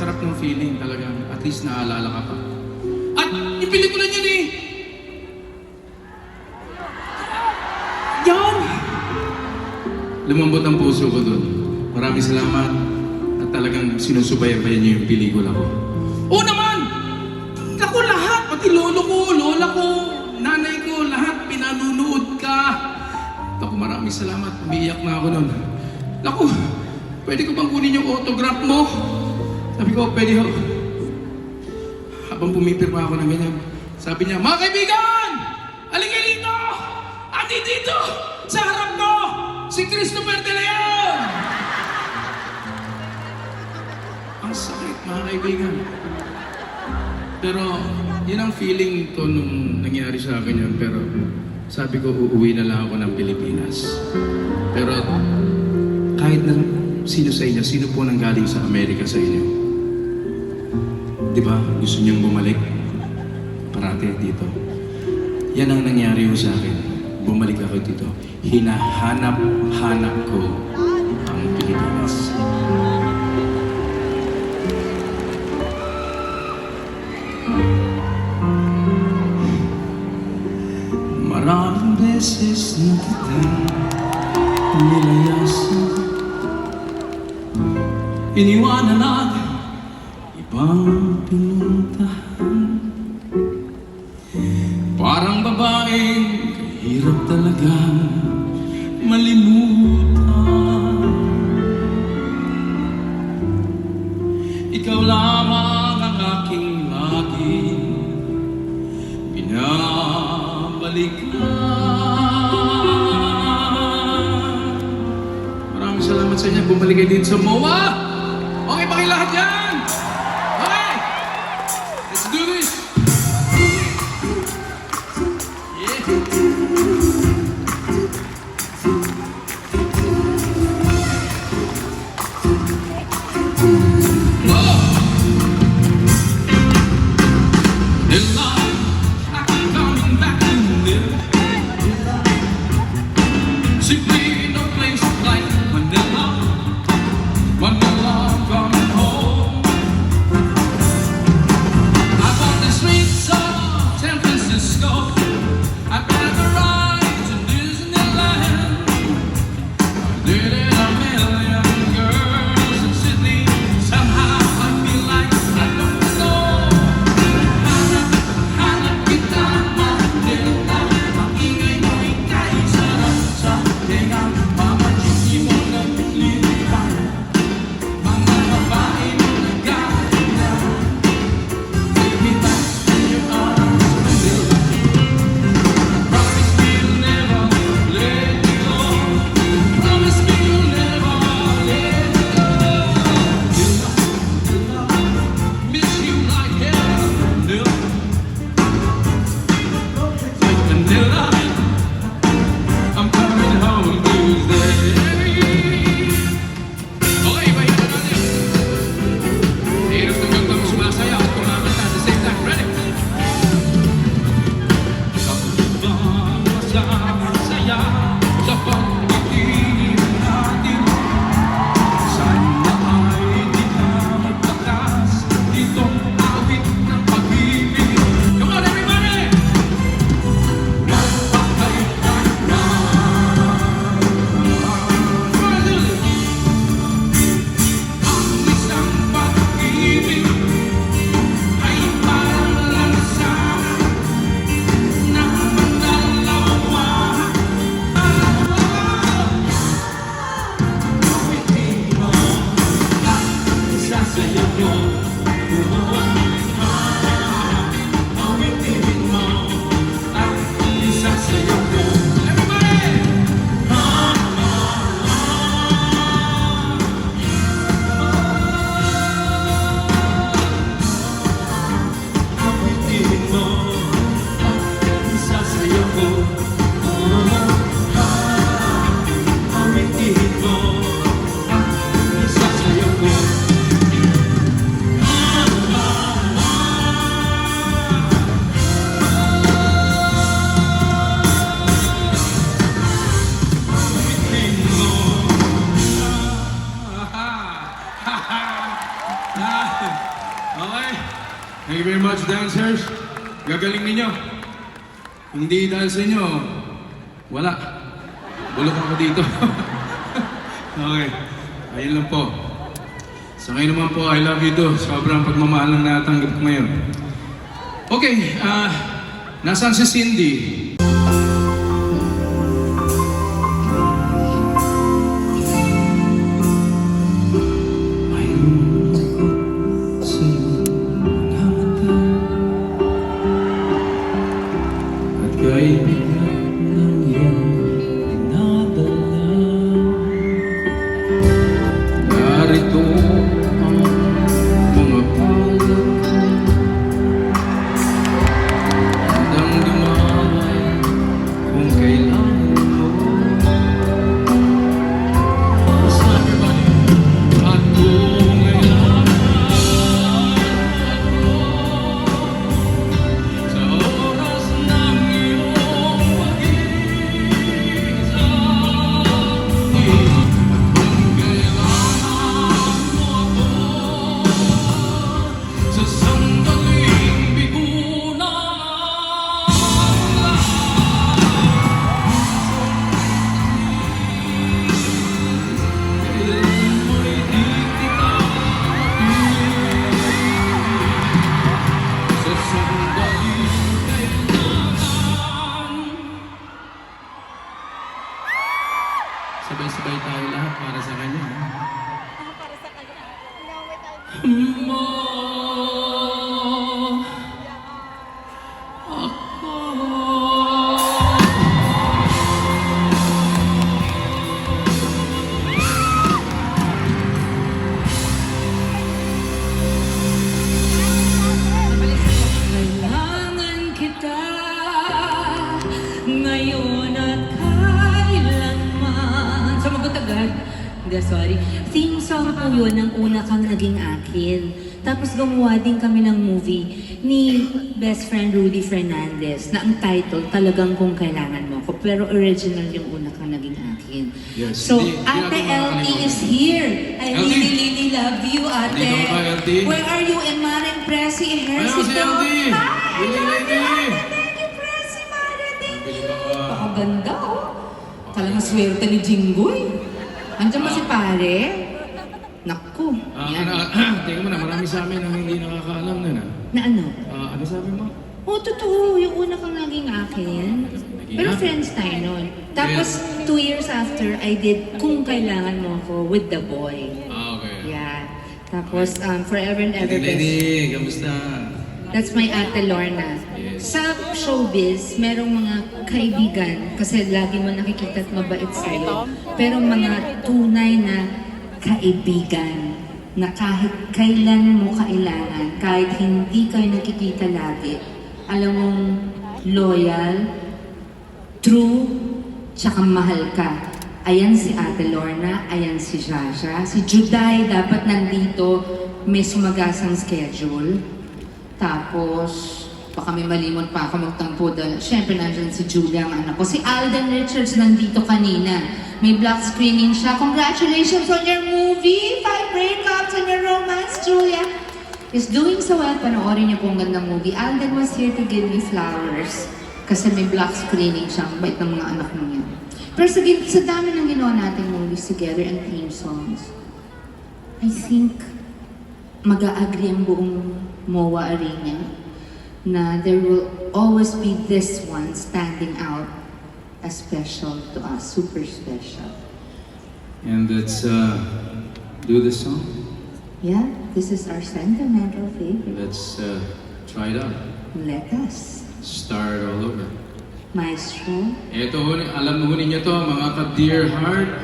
sarap ng feeling talagang at least naalala ka pa. At yung pelikula niya eh. Yan! Lumambot ang puso ko doon. Maraming salamat at talagang sinusubayan niyo yung pelikula ko. Oo naman! Ako lahat, pati lolo ko, lola ko, nanay ko, lahat pinanunood ka. Ako maraming salamat, umiiyak na ako noon. Naku, pwede ko bang kunin yung autograph mo? Sabi ko, pwede ho. Habang pumipirma ako ng ganyan, sabi niya, mga kaibigan! Halika dito! Ati dito! Sa harap ko! Si Christopher De Leon! Ang sakit, mga kaibigan. Pero, yun ang feeling ko nung nangyari sa akin yun. Pero, sabi ko, uuwi na lang ako ng Pilipinas. Pero, kahit na sino sa inyo, sino po nang galing sa Amerika sa inyo? Di ba? Gusto niyong bumalik? Parati dito. Yan ang nangyari ho sa akin. Bumalik ako dito. Hinahanap-hanap ko ang Pilipinas. Maraming beses na kitang nilayasan, iniwanan at ibang pinuntahan. Parang babaeng kahirap talagang malimutan. Ikaw lamang ang aking laging binabalikan. Maraming salamat sa inyo. Bumalik kayo dito sa MOA. Okay pa kayo lahat yan? Okay! Let's do this! Simply no place like Manila, Manila coming home. Thank you very much, dancers. Gagaling ninyo. Hindi dahil sa inyo, wala. Bulok ako dito. Okay. Ayun lang po. Sa ngayon naman po, I love you too. Sobrang pagmamahal lang natanggap ko ngayon. Okay, nasaan si Cindy? Narito ang mga palad handang dumamay kung kailangan mo. Let's clap everybody. At kung kailangan ako sa oras ng iyong pag-ibig sa akin. Sa sandaling bigo na kailan mo'y di kita sa sandaling kailangan. Sabay-sabay tayo lahat para sa kanya. Para sa kanya. Inaway tayo. Mo ako. Kailangan kita ngayon at kailanman. Sumagot agad. Hindi, sorry. Theme song po yun ng Una Kang Naging Akin. Tapos gumawa din kami ng movie ni best friend Rudy Fernandez na ang title talagang Kung Kailangan Mo Ko. Pero original yung Una Kang Naging Akin. Yes, So, hindi Ate natin LT makakalimutan. is here. I LT? really love you, Ate. Dito ka, LT? Where are you? And Maren Presi Ayaw si Ejercito. LT! Hi! Lady, lady! Thank you, Presi, Maren. Thank Bili you. ka pa. Pakaganda, oh. Talagang swerte ni Jinggoy. Andiyan ba si pare? Naku. Yan. Tingnan mo na, marami sa amin ang hindi nakakaalam nun. Na ano? Ano sabi mo? Oo, totoo. Yung una kang naging akin. Pero friends tayo nun. Tapos, 2 years after, I did Kung Kailangan Mo Ko with the boy. Okay. Yeah. Tapos, Forever and Ever Best. Lady, kamusta? That's my Ate Lorna. Yes. Sa showbiz, merong mga kaibigan, kasi lagi mo nakikita at mabait sa'yo, pero mga tunay na kaibigan na kahit kailan mo kailangan, kahit hindi kayo nakikita lagi, alam mong loyal, true, tsaka mahal ka. Ayan si Ate Lorna, ayan si Jaja. Si Juday dapat nandito, may sumagasang schedule. Tapos, baka may malimot pa ako magtampo dahil syempre nandyan si Julia ang anak ko. Si Alden Richards nandito kanina. May black screening siya. Congratulations on your movie! 5 breakups on your romance, Julia! Is doing so well. Panoorin niyo po ang gandang movie. Alden was here to give me flowers. Kasi may black screening siya. Ang bait ng mga anak mo yan. Pero sa dami ng ginawa nating movies together and theme songs, I think mag-a-agree ang buong MOA Arena na there will always be this one standing out as special to us, super special. And let's do the song. Yeah, this is our sentimental favorite. Let's try it out. Let us. Start all over. Maestro. Ito, alam mo ninyo to, mga ka-dear heart.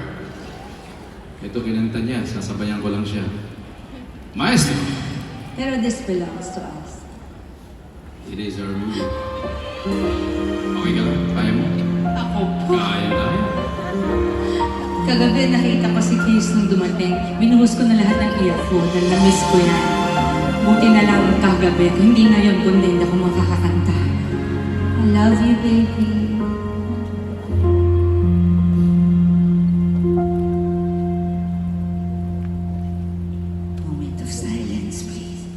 Ito kinanta niya, sasabayan ko lang siya. Maestro! Pero this belongs to us. It is our movie. Okay ka lang? Kaya mo? Ako po. Kaya tayo. Kagabi nakita ko si Chris nung dumating. Binuhos ko na lahat ng earphone na na-miss ko yan. Buti na lang kagabi. Kung hindi ngayon, kundi hindi ako makakakanta. I love you, baby. Moment of silence, please.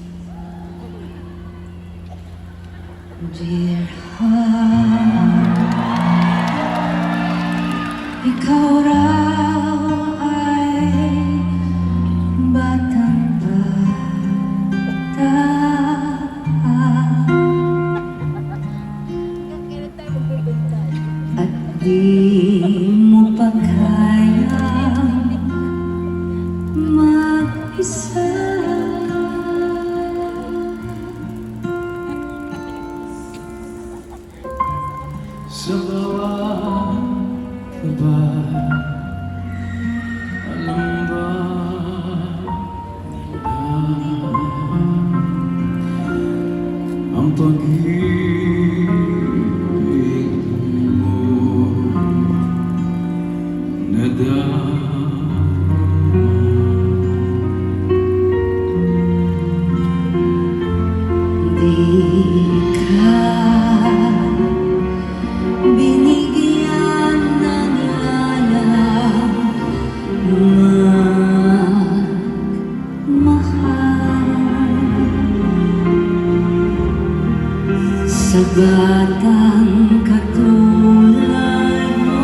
batang katulad mo,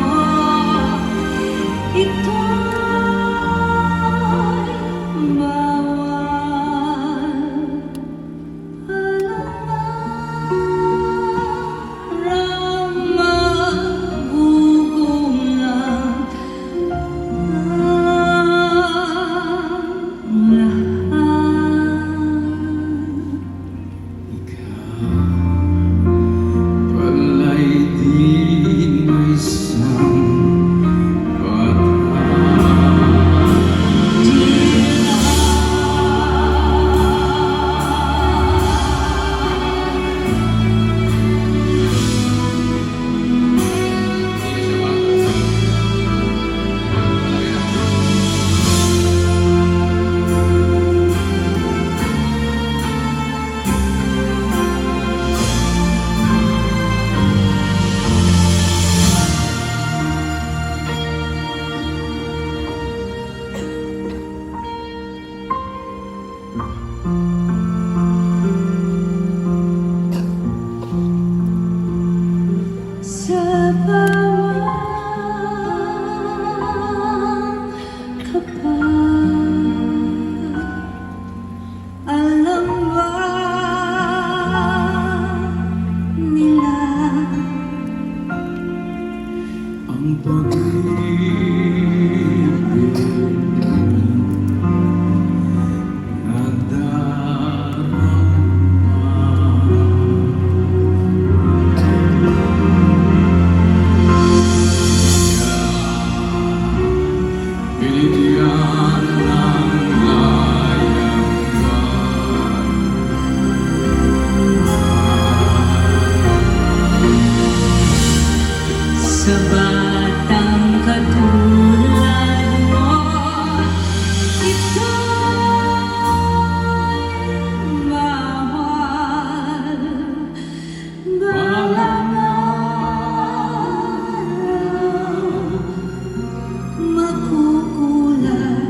ito'y bawal palang magugulang ang lahat. Wala'y di na isang bata. Hindi na siya bata. Malaki na. Sa bawat kapal, alam ba nila Ang pag-ibig na darama. Binigyan ng layang sa batang katulad mo, ito'y bawal balang araw makukulat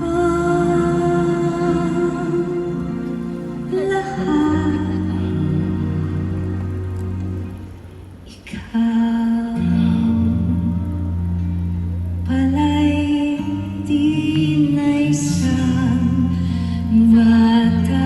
ang lahat. Ikaw pala'y di na isang bata.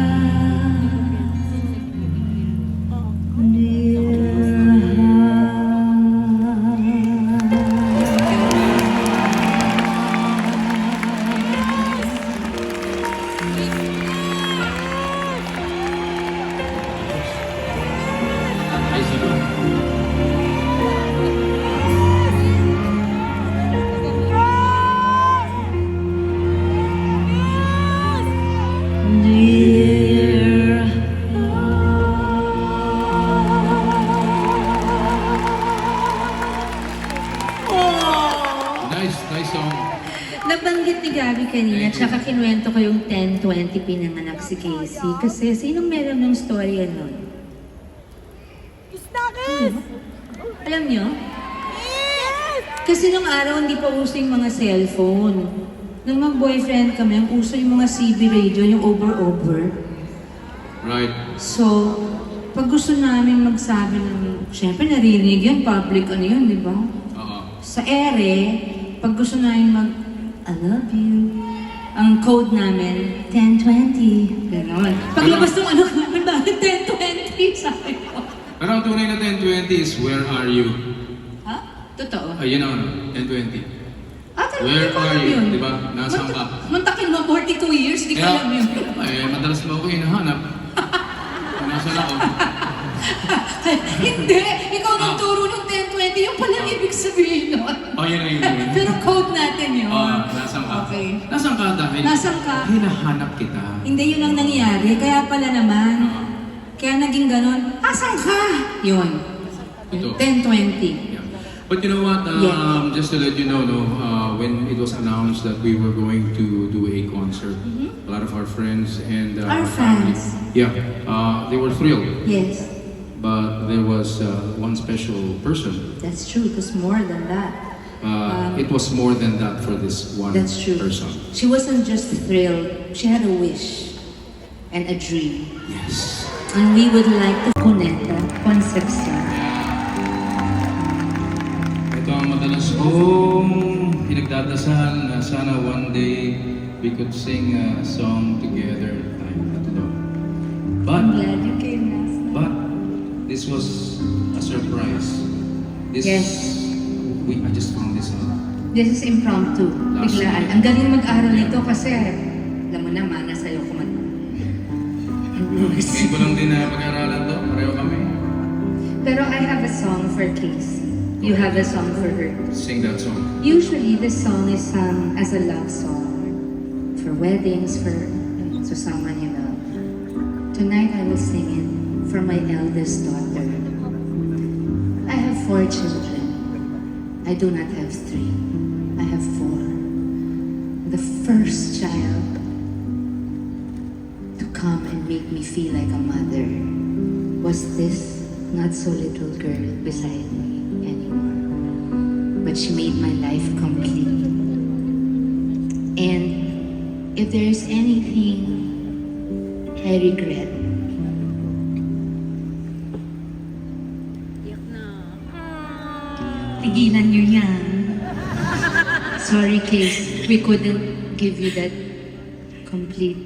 Ay, sige. Dear Nice song. Nabanggit ni Gabby kanina, tsaka kinuwento ko yung 10-20 pinanganak si Casey. Kasi sinong meron ng storya nun? Alam nyo? Kasi nung araw, hindi pa uso yung mga cellphone. Nung mag-boyfriend kami, ang uso yung mga CB radio, yung over-over. Right. So, pag gusto namin magsabi ng, syempre naririnig yun, public ano yun, di ba? Oo. Sa ere, pag gusto namin mag, I love you, ang code namin, 10-20. Ganon. Paglabas ng ano namin, bakit 10-20? Sabi ko. Pero ang tunay na 10-20 is where are you? Ha? Totoo? Ayun ang 10-20. Talaga, Where di ko are alam you? yun. Di ba? Nasaan ka? Muntakin mo, 42 years, di ko alam yun. Madalas mo ako hinahanap. Kung nasaan ako. Hindi! Ikaw nang turo ng 10-20, yung pala ibig sabihin nun. Oh, yan ang yun. Pero code natin yun. Nasaan ka? Okay. Nasaan ka dahil? Nasaan ka? Hinahanap kita. Hindi yun ang nangyari, kaya pala naman. Kaya naging ganon, asan ka? Yun. Ito. 10-20. Yeah. But you know what? Yeah. Just to let you know, when it was announced that we were going to do a concert, a lot of our friends and Our family, fans. yeah, they were thrilled. Yes, But there was one special person. that's true. It was more than that. It was more than that for this one That's true. person. She wasn't just thrilled. She had a wish and a dream. Yes. And we would like to Cuneta, Concepcion. Ito ang madalas kong pinagdadasal na sana one day we could sing a song together. Tayong tatlo. I'm glad you came last night. But this was a surprise. This Yes. I just found this out. This is impromptu. Last Biglaan. week. Ang galing mag-aral nito kasi alam mo naman, nasa iyo kumanta. Hindi ko lang din na pag-aralan to. Pareho kami. Pero I have a song for Casey. You have a song for her. Sing that song. Usually, this song is sung as a love song for weddings, for to someone you love. Tonight, I will sing it for my eldest daughter. I have 4 children. I do not have 3. I have 4. The first child to come and make me feel like a mother was this not so little girl beside me anymore. But she made my life complete. And if there is anything I regret, Tigilan niyo yan. sorry Case, we couldn't give you that complete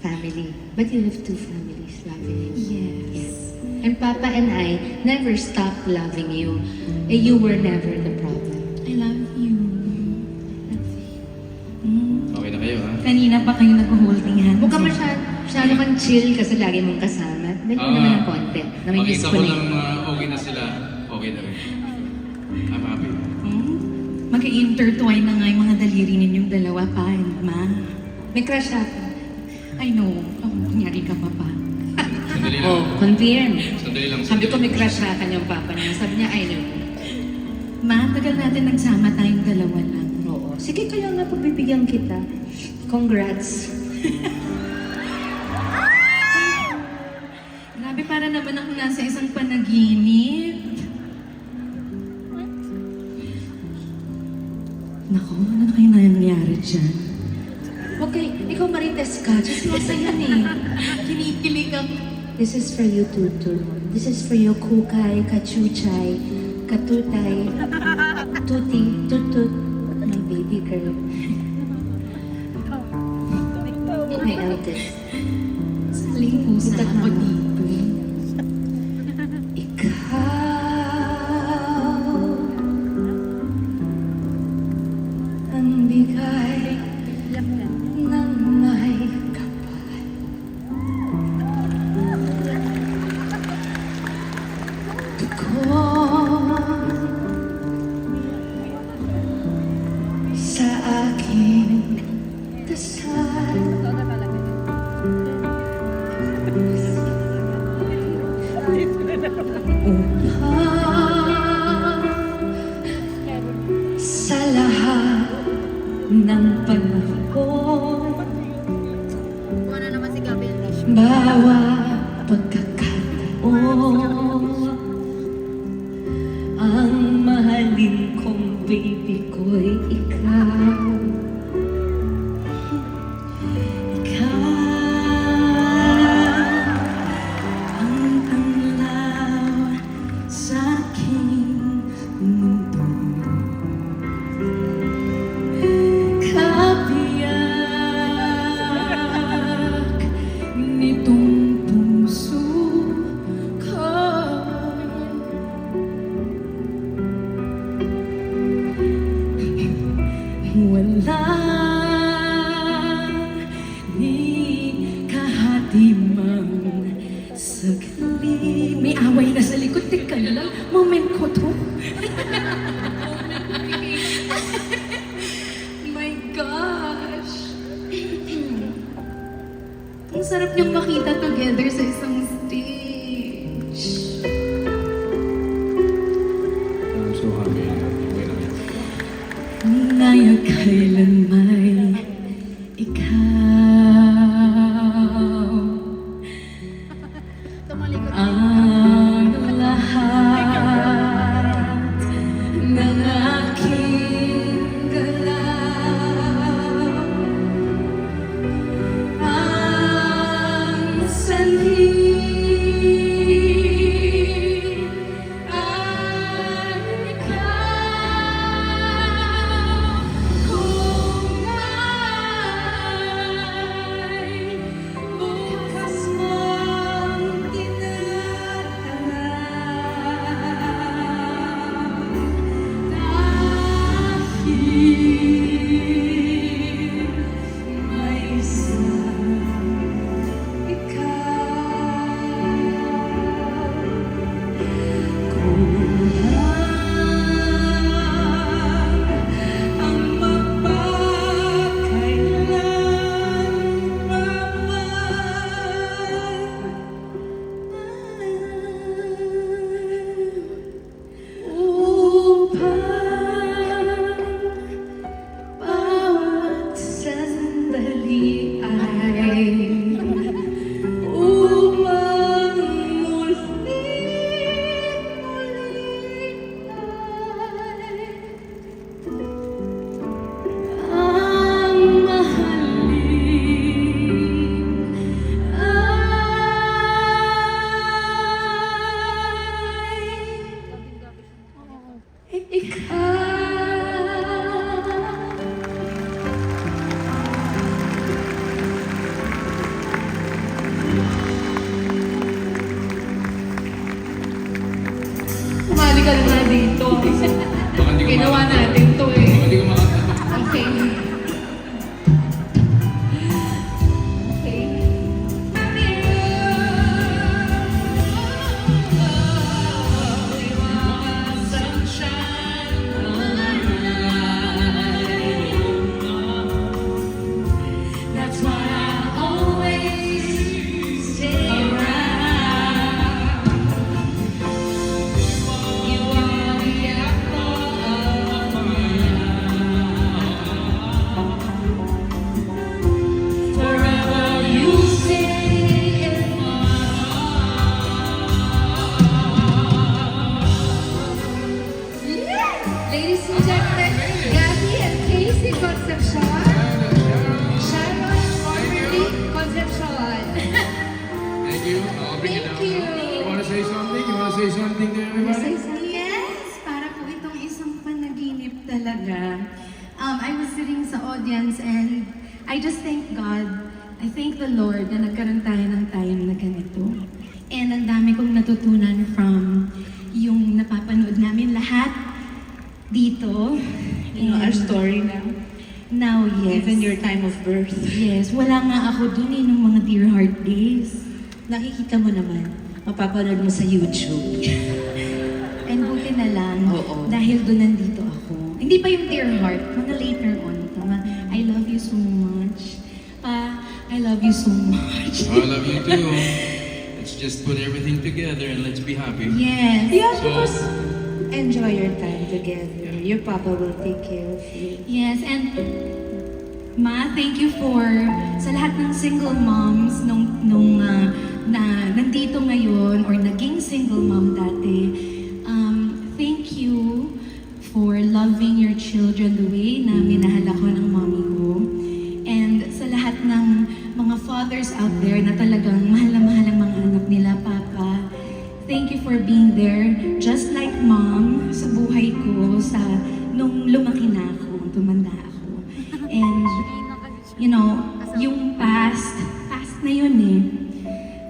family. But you have 2 families loving you. Yes. And Papa and I never stopped loving you. And you were never the problem. I love you. Okay na kayo, ha? Kanina pa kayo nag-holding hands. Huwag ka masyado kang chill kasi lagi mong kasama. Dali mo naman ng konti. Namimiss Makita ko ko na. lang okay na sila. Okay na rin. I'm happy. Mag-intertwine na nga yung mga daliri ninyong dalawa, pa and ma. May crush ako. I know. Oh, kunyari ka pa pa. Sandali lang. Oh, confirm. Sandali lang. Sabi ko may crush sa akin yung papa niya. Sabi niya, I know. Ma, tagal natin nagsama tayong dalawa lang. Oo. Sige, kaya nga pagbibigyan kita. Congrats. Grabe, para naman ako nasa isang panaginip. Naku, ano kayo nangyari dyan? Okay, ikaw marites ka. Just masaya eh. Kinikilig ako. This is for you, Tutu. This is for you, Kukay, Kachuchay, Katutay, Tuti, Tutut, my baby girl. My eldest. Saling pusa ako dito. Ikaw ang bigay ng may kapal. Tugon sa aking dasal. Sa lahat ng panahon, Ano naman si Gabriel Dash? bawat pagkakataon, ang mahalin kong baby ko'y ikaw. Ikaw ang tanglaw sa aking mundo. Kabiyak nitong puso ko. Walang ni kahatimang saglit. May away na sa likod. Teka lang. Moment ko to. My gosh. Ang sarap niyong makita together sa isang stage. I'm so happy. Okay na kayo. Ngayon kailan may ikaw Tumalikod. ang lahat ng aking galaw ang sanhi audience, and I just thank God. I thank the Lord na nagkaroon tayo ng time na ganito. And ang dami kong natutunan from yung napapanood namin lahat dito. You know, our story now. Now, yes. Even your time of birth. Yes, wala nga ako dun nung mga Dear Heart days. Nakikita mo naman, mapapanood mo sa YouTube. And buti na lang, Oo. dahil doon nandito ako. Hindi pa yung Dear Heart, mga later on. Tama? I love you so much. Pa, I love you so much. I love you too. Let's just put everything together and let's be happy. Yes. Yeah, So- because enjoy your time together. Your papa will take care of you. Yes, and Ma, thank you for sa lahat ng single moms na nandito ngayon or naging single mom dati. Thank you for loving your children the way na minahal ako ng mommy ko. And sa lahat ng mga fathers out there na talagang mahal na mahal ang mga anak nila, Papa, thank you for being there, just like Mom, sa buhay ko, nung lumaki na ako, tumanda ako. And, you know, yung past na yun eh.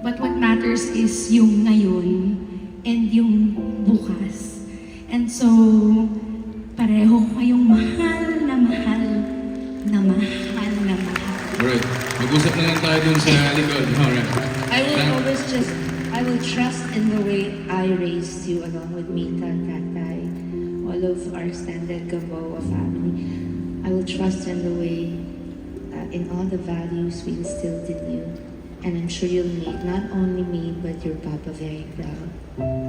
But what matters is yung ngayon and yung bukas. And so, pareho kayong mahal na mahal na mahal na mahal. Alright, mag-usap na lang tayo dun sa likod. Alright. I will trust in the way I raised you along with Mita, Tatay, all of our extended Gamboa family. I will trust in the way, in all the values we instilled in you. And I'm sure you'll make not only me, but your papa very proud.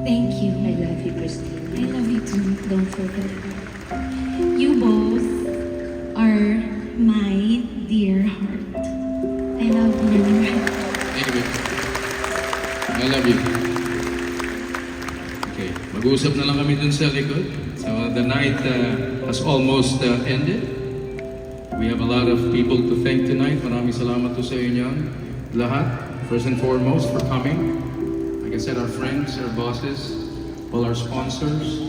Thank you. I love you, Christine. I love you too. Don't forget. You both are my dear heart. I love you. Thank you. I love you. Okay, mag-uusap na lang kami dun sa likod. So the night has almost ended. We have a lot of people to thank tonight. Maraming salamat to sa inyong lahat. First and foremost for coming. Like I said, our friends, our bosses, all our sponsors.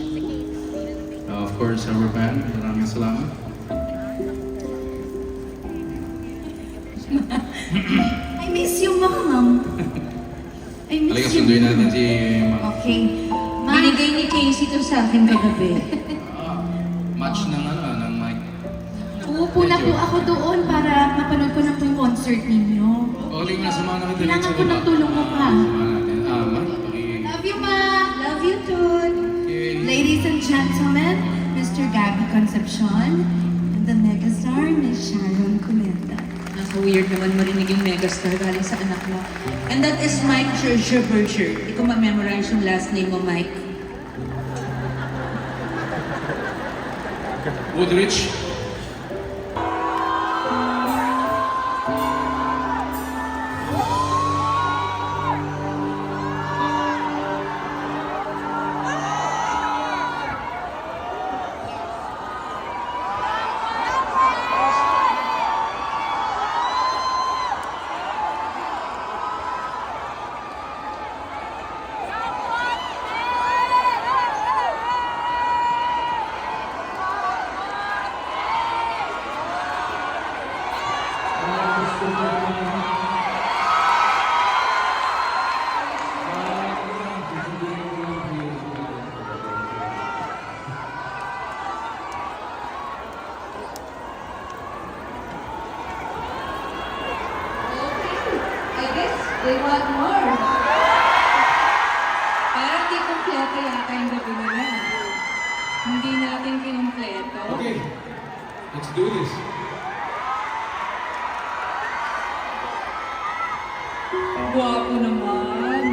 Of course, our band. Maraming salamat. I miss you, Mom. I miss Halika, you. sunduin natin si Ma'am. Okay. Ma, Binigay ni Casey to sa akin kagabi. Match ng ng mic. uupo na po ako doon para mapanood ko na po yung concert ninyo. Okay nga, samahan natin Kailangan sa ko baba. ng tulong mo pa. Samahan natin. Ma'am, okay. Love you, Ma. Love you, Tun. Okay. Ladies and gentlemen, Mr. Gabby Concepcion and the megastar, Miss Sharon Cumenta. Naka-weird naman marinig yung megastar galing sa anak mo. And that is Mike Scherberger. Hindi ko ma-memorize yung last name mo, Mike. Woodrich. I guess they want more. Parang di kompleto yata yung gabi nila. Hindi natin kinumpleto. Okay, let's do this. Guwapo naman.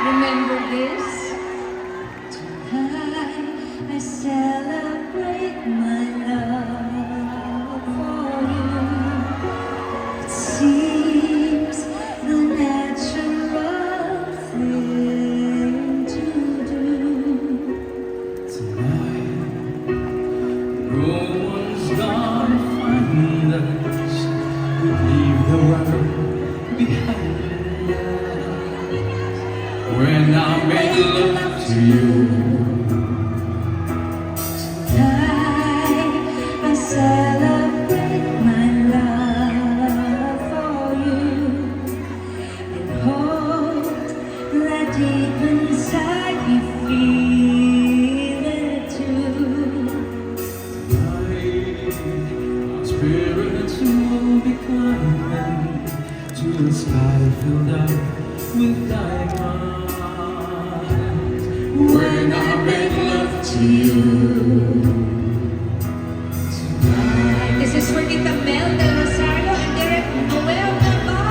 Remember this? I celebrate my love for you. sky filled up with diamonds. When I make love to you tonight. This is for Tita Mel Del Rosario and Derek Noel Naval.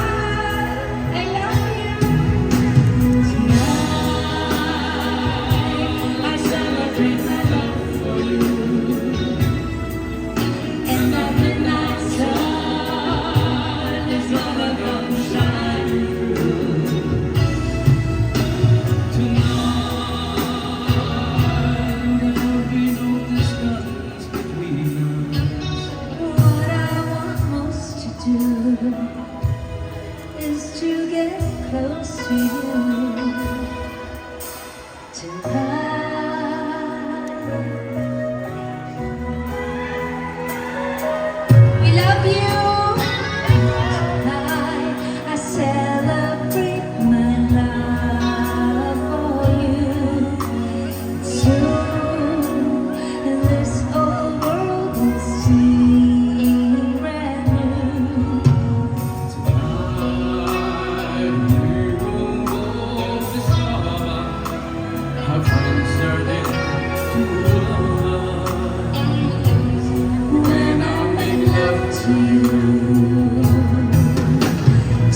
I love you. Tonight, I celebrate my love for you. And that midnight sun is gonna come shine through. Tonight there'll be no distance between us. What I want most to do is to get close to you tonight. We love you. Tonight I celebrate my love for you. Soon this old world will seem brand new. Tonight we will go discover how friends are there to love. When I make love to you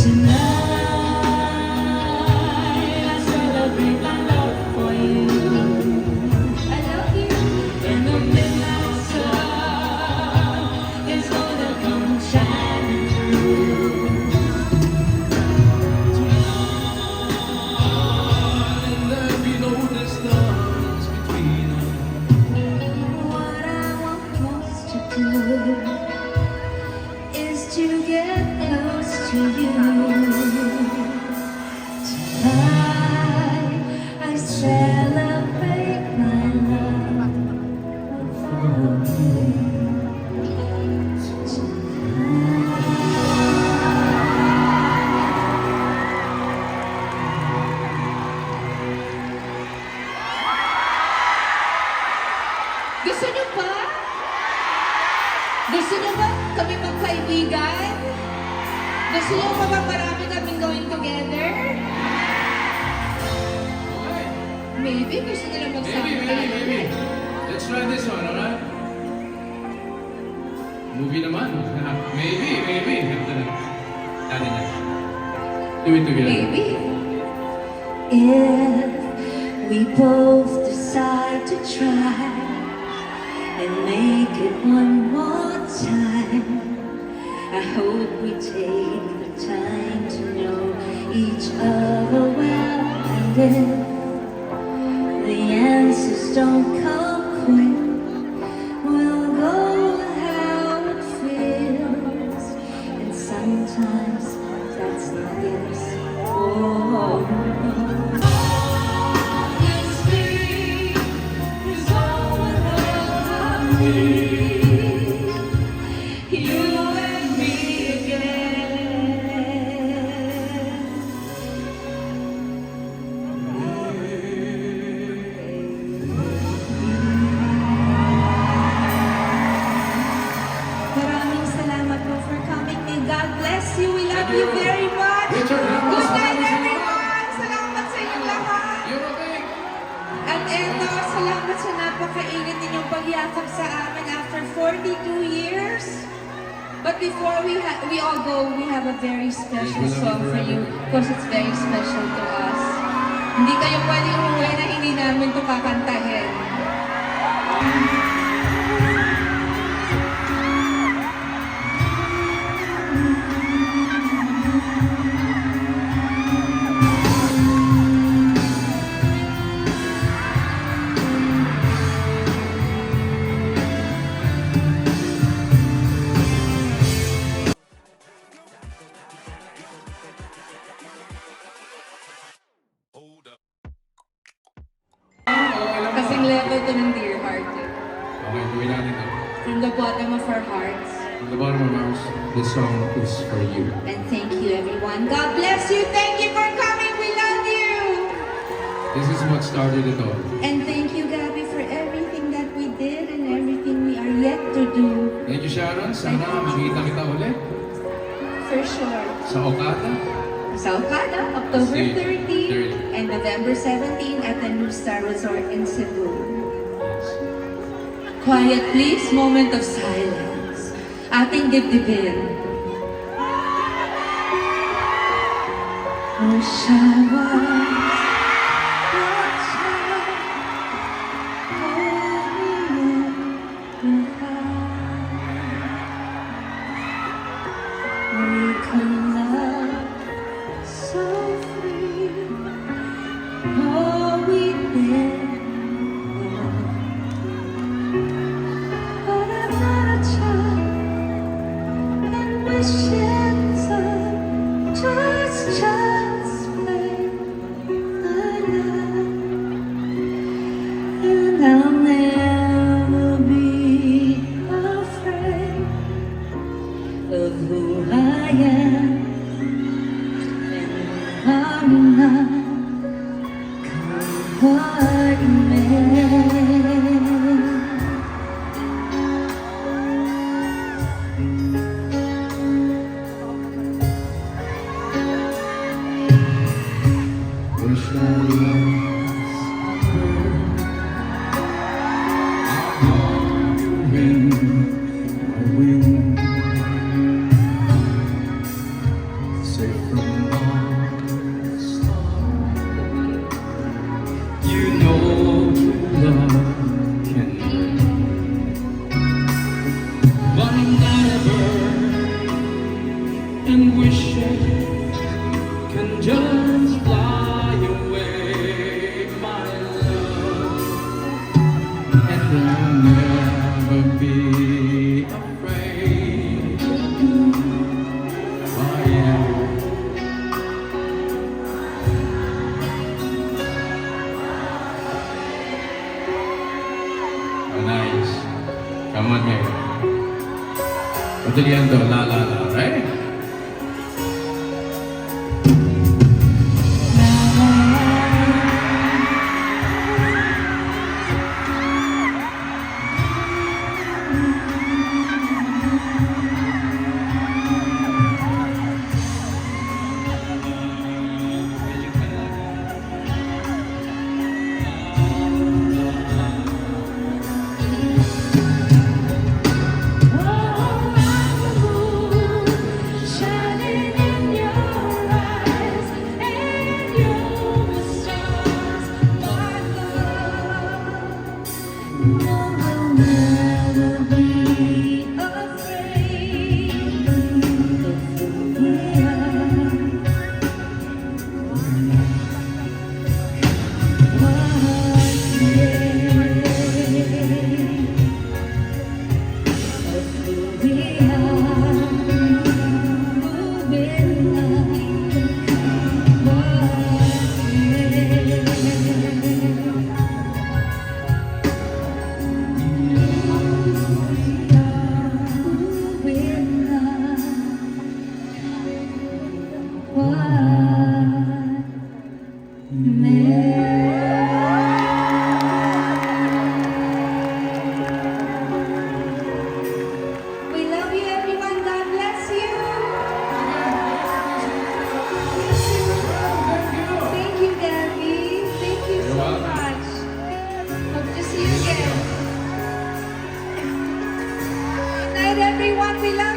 Tonight I celebrate my love for you. I love you. And the midnight sun is gonna come shining through. and there'll be no distance between us. What I want most to do is to get close to you. Tonight I celebrate my love for you. Gusto niyo pa? Gusto niyo ba kami magkaibigan? Gusto niyo pa ba marami kaming going together? Maybe gusto nila magsama Maybe. Let's try this one, alright? Movie naman. Maybe. Dali na. Do it together. Maybe. If we both decide to try and make it one more time, I hope we take the time to know each other well. And if the answers don't come quick, we'll go with how it feels. And sometimes that's not yes or no. Honesty is all I need. You and me again. Maraming salamat po for coming. May God bless you. We love you very much. Richard, Good night, everyone. Salamat sa inyong lahat. You're okay. At eto, salamat sa napakainit ninyong pagyakap sa amin after 42 years. But before we all go, we have a very special Yes, we love you song for you because it's very special to us. Hindi kayo pwede umuwi na hindi namin ito kakantahin. Kasing level to ng Dear Heart. Eh. Okay, gawin natin ito. From the bottom of our hearts. From the bottom of our hearts, this song is for you. And thank you, everyone. God bless you. Thank you for coming. We love you. This is what started it all. And thank you, Gabby, for everything that we did and everything we are yet to do. Thank you, Sharon. Sana makita kita ulit For sure. sa Okada. Sa Okada, October See, 30, and November 17 at the New Star Resort in Cebu. Quiet please, moment of silence. Ating dibdibin. Wish I was your child, holding your hand. We could love so free. Oh, we did love. But I'm not a child, and wishes are just child's play. And I'll never be afraid of who I am and who I'm not. Come what may. Wish I was in a wind, safe from all storm. You know love can bring, but never, and wishing can just fly away, my love, and I'll never be afraid. I am. Oh, nice. Come on, man. Madalian to, la la la, right? Shining in your eyes, and you're the stars, my love. No, we'll never be afraid of who we are. We love you, everyone. God bless you. Thank you, Gabby. Thank you so much. Hope to see you again. Good night, everyone. We love you.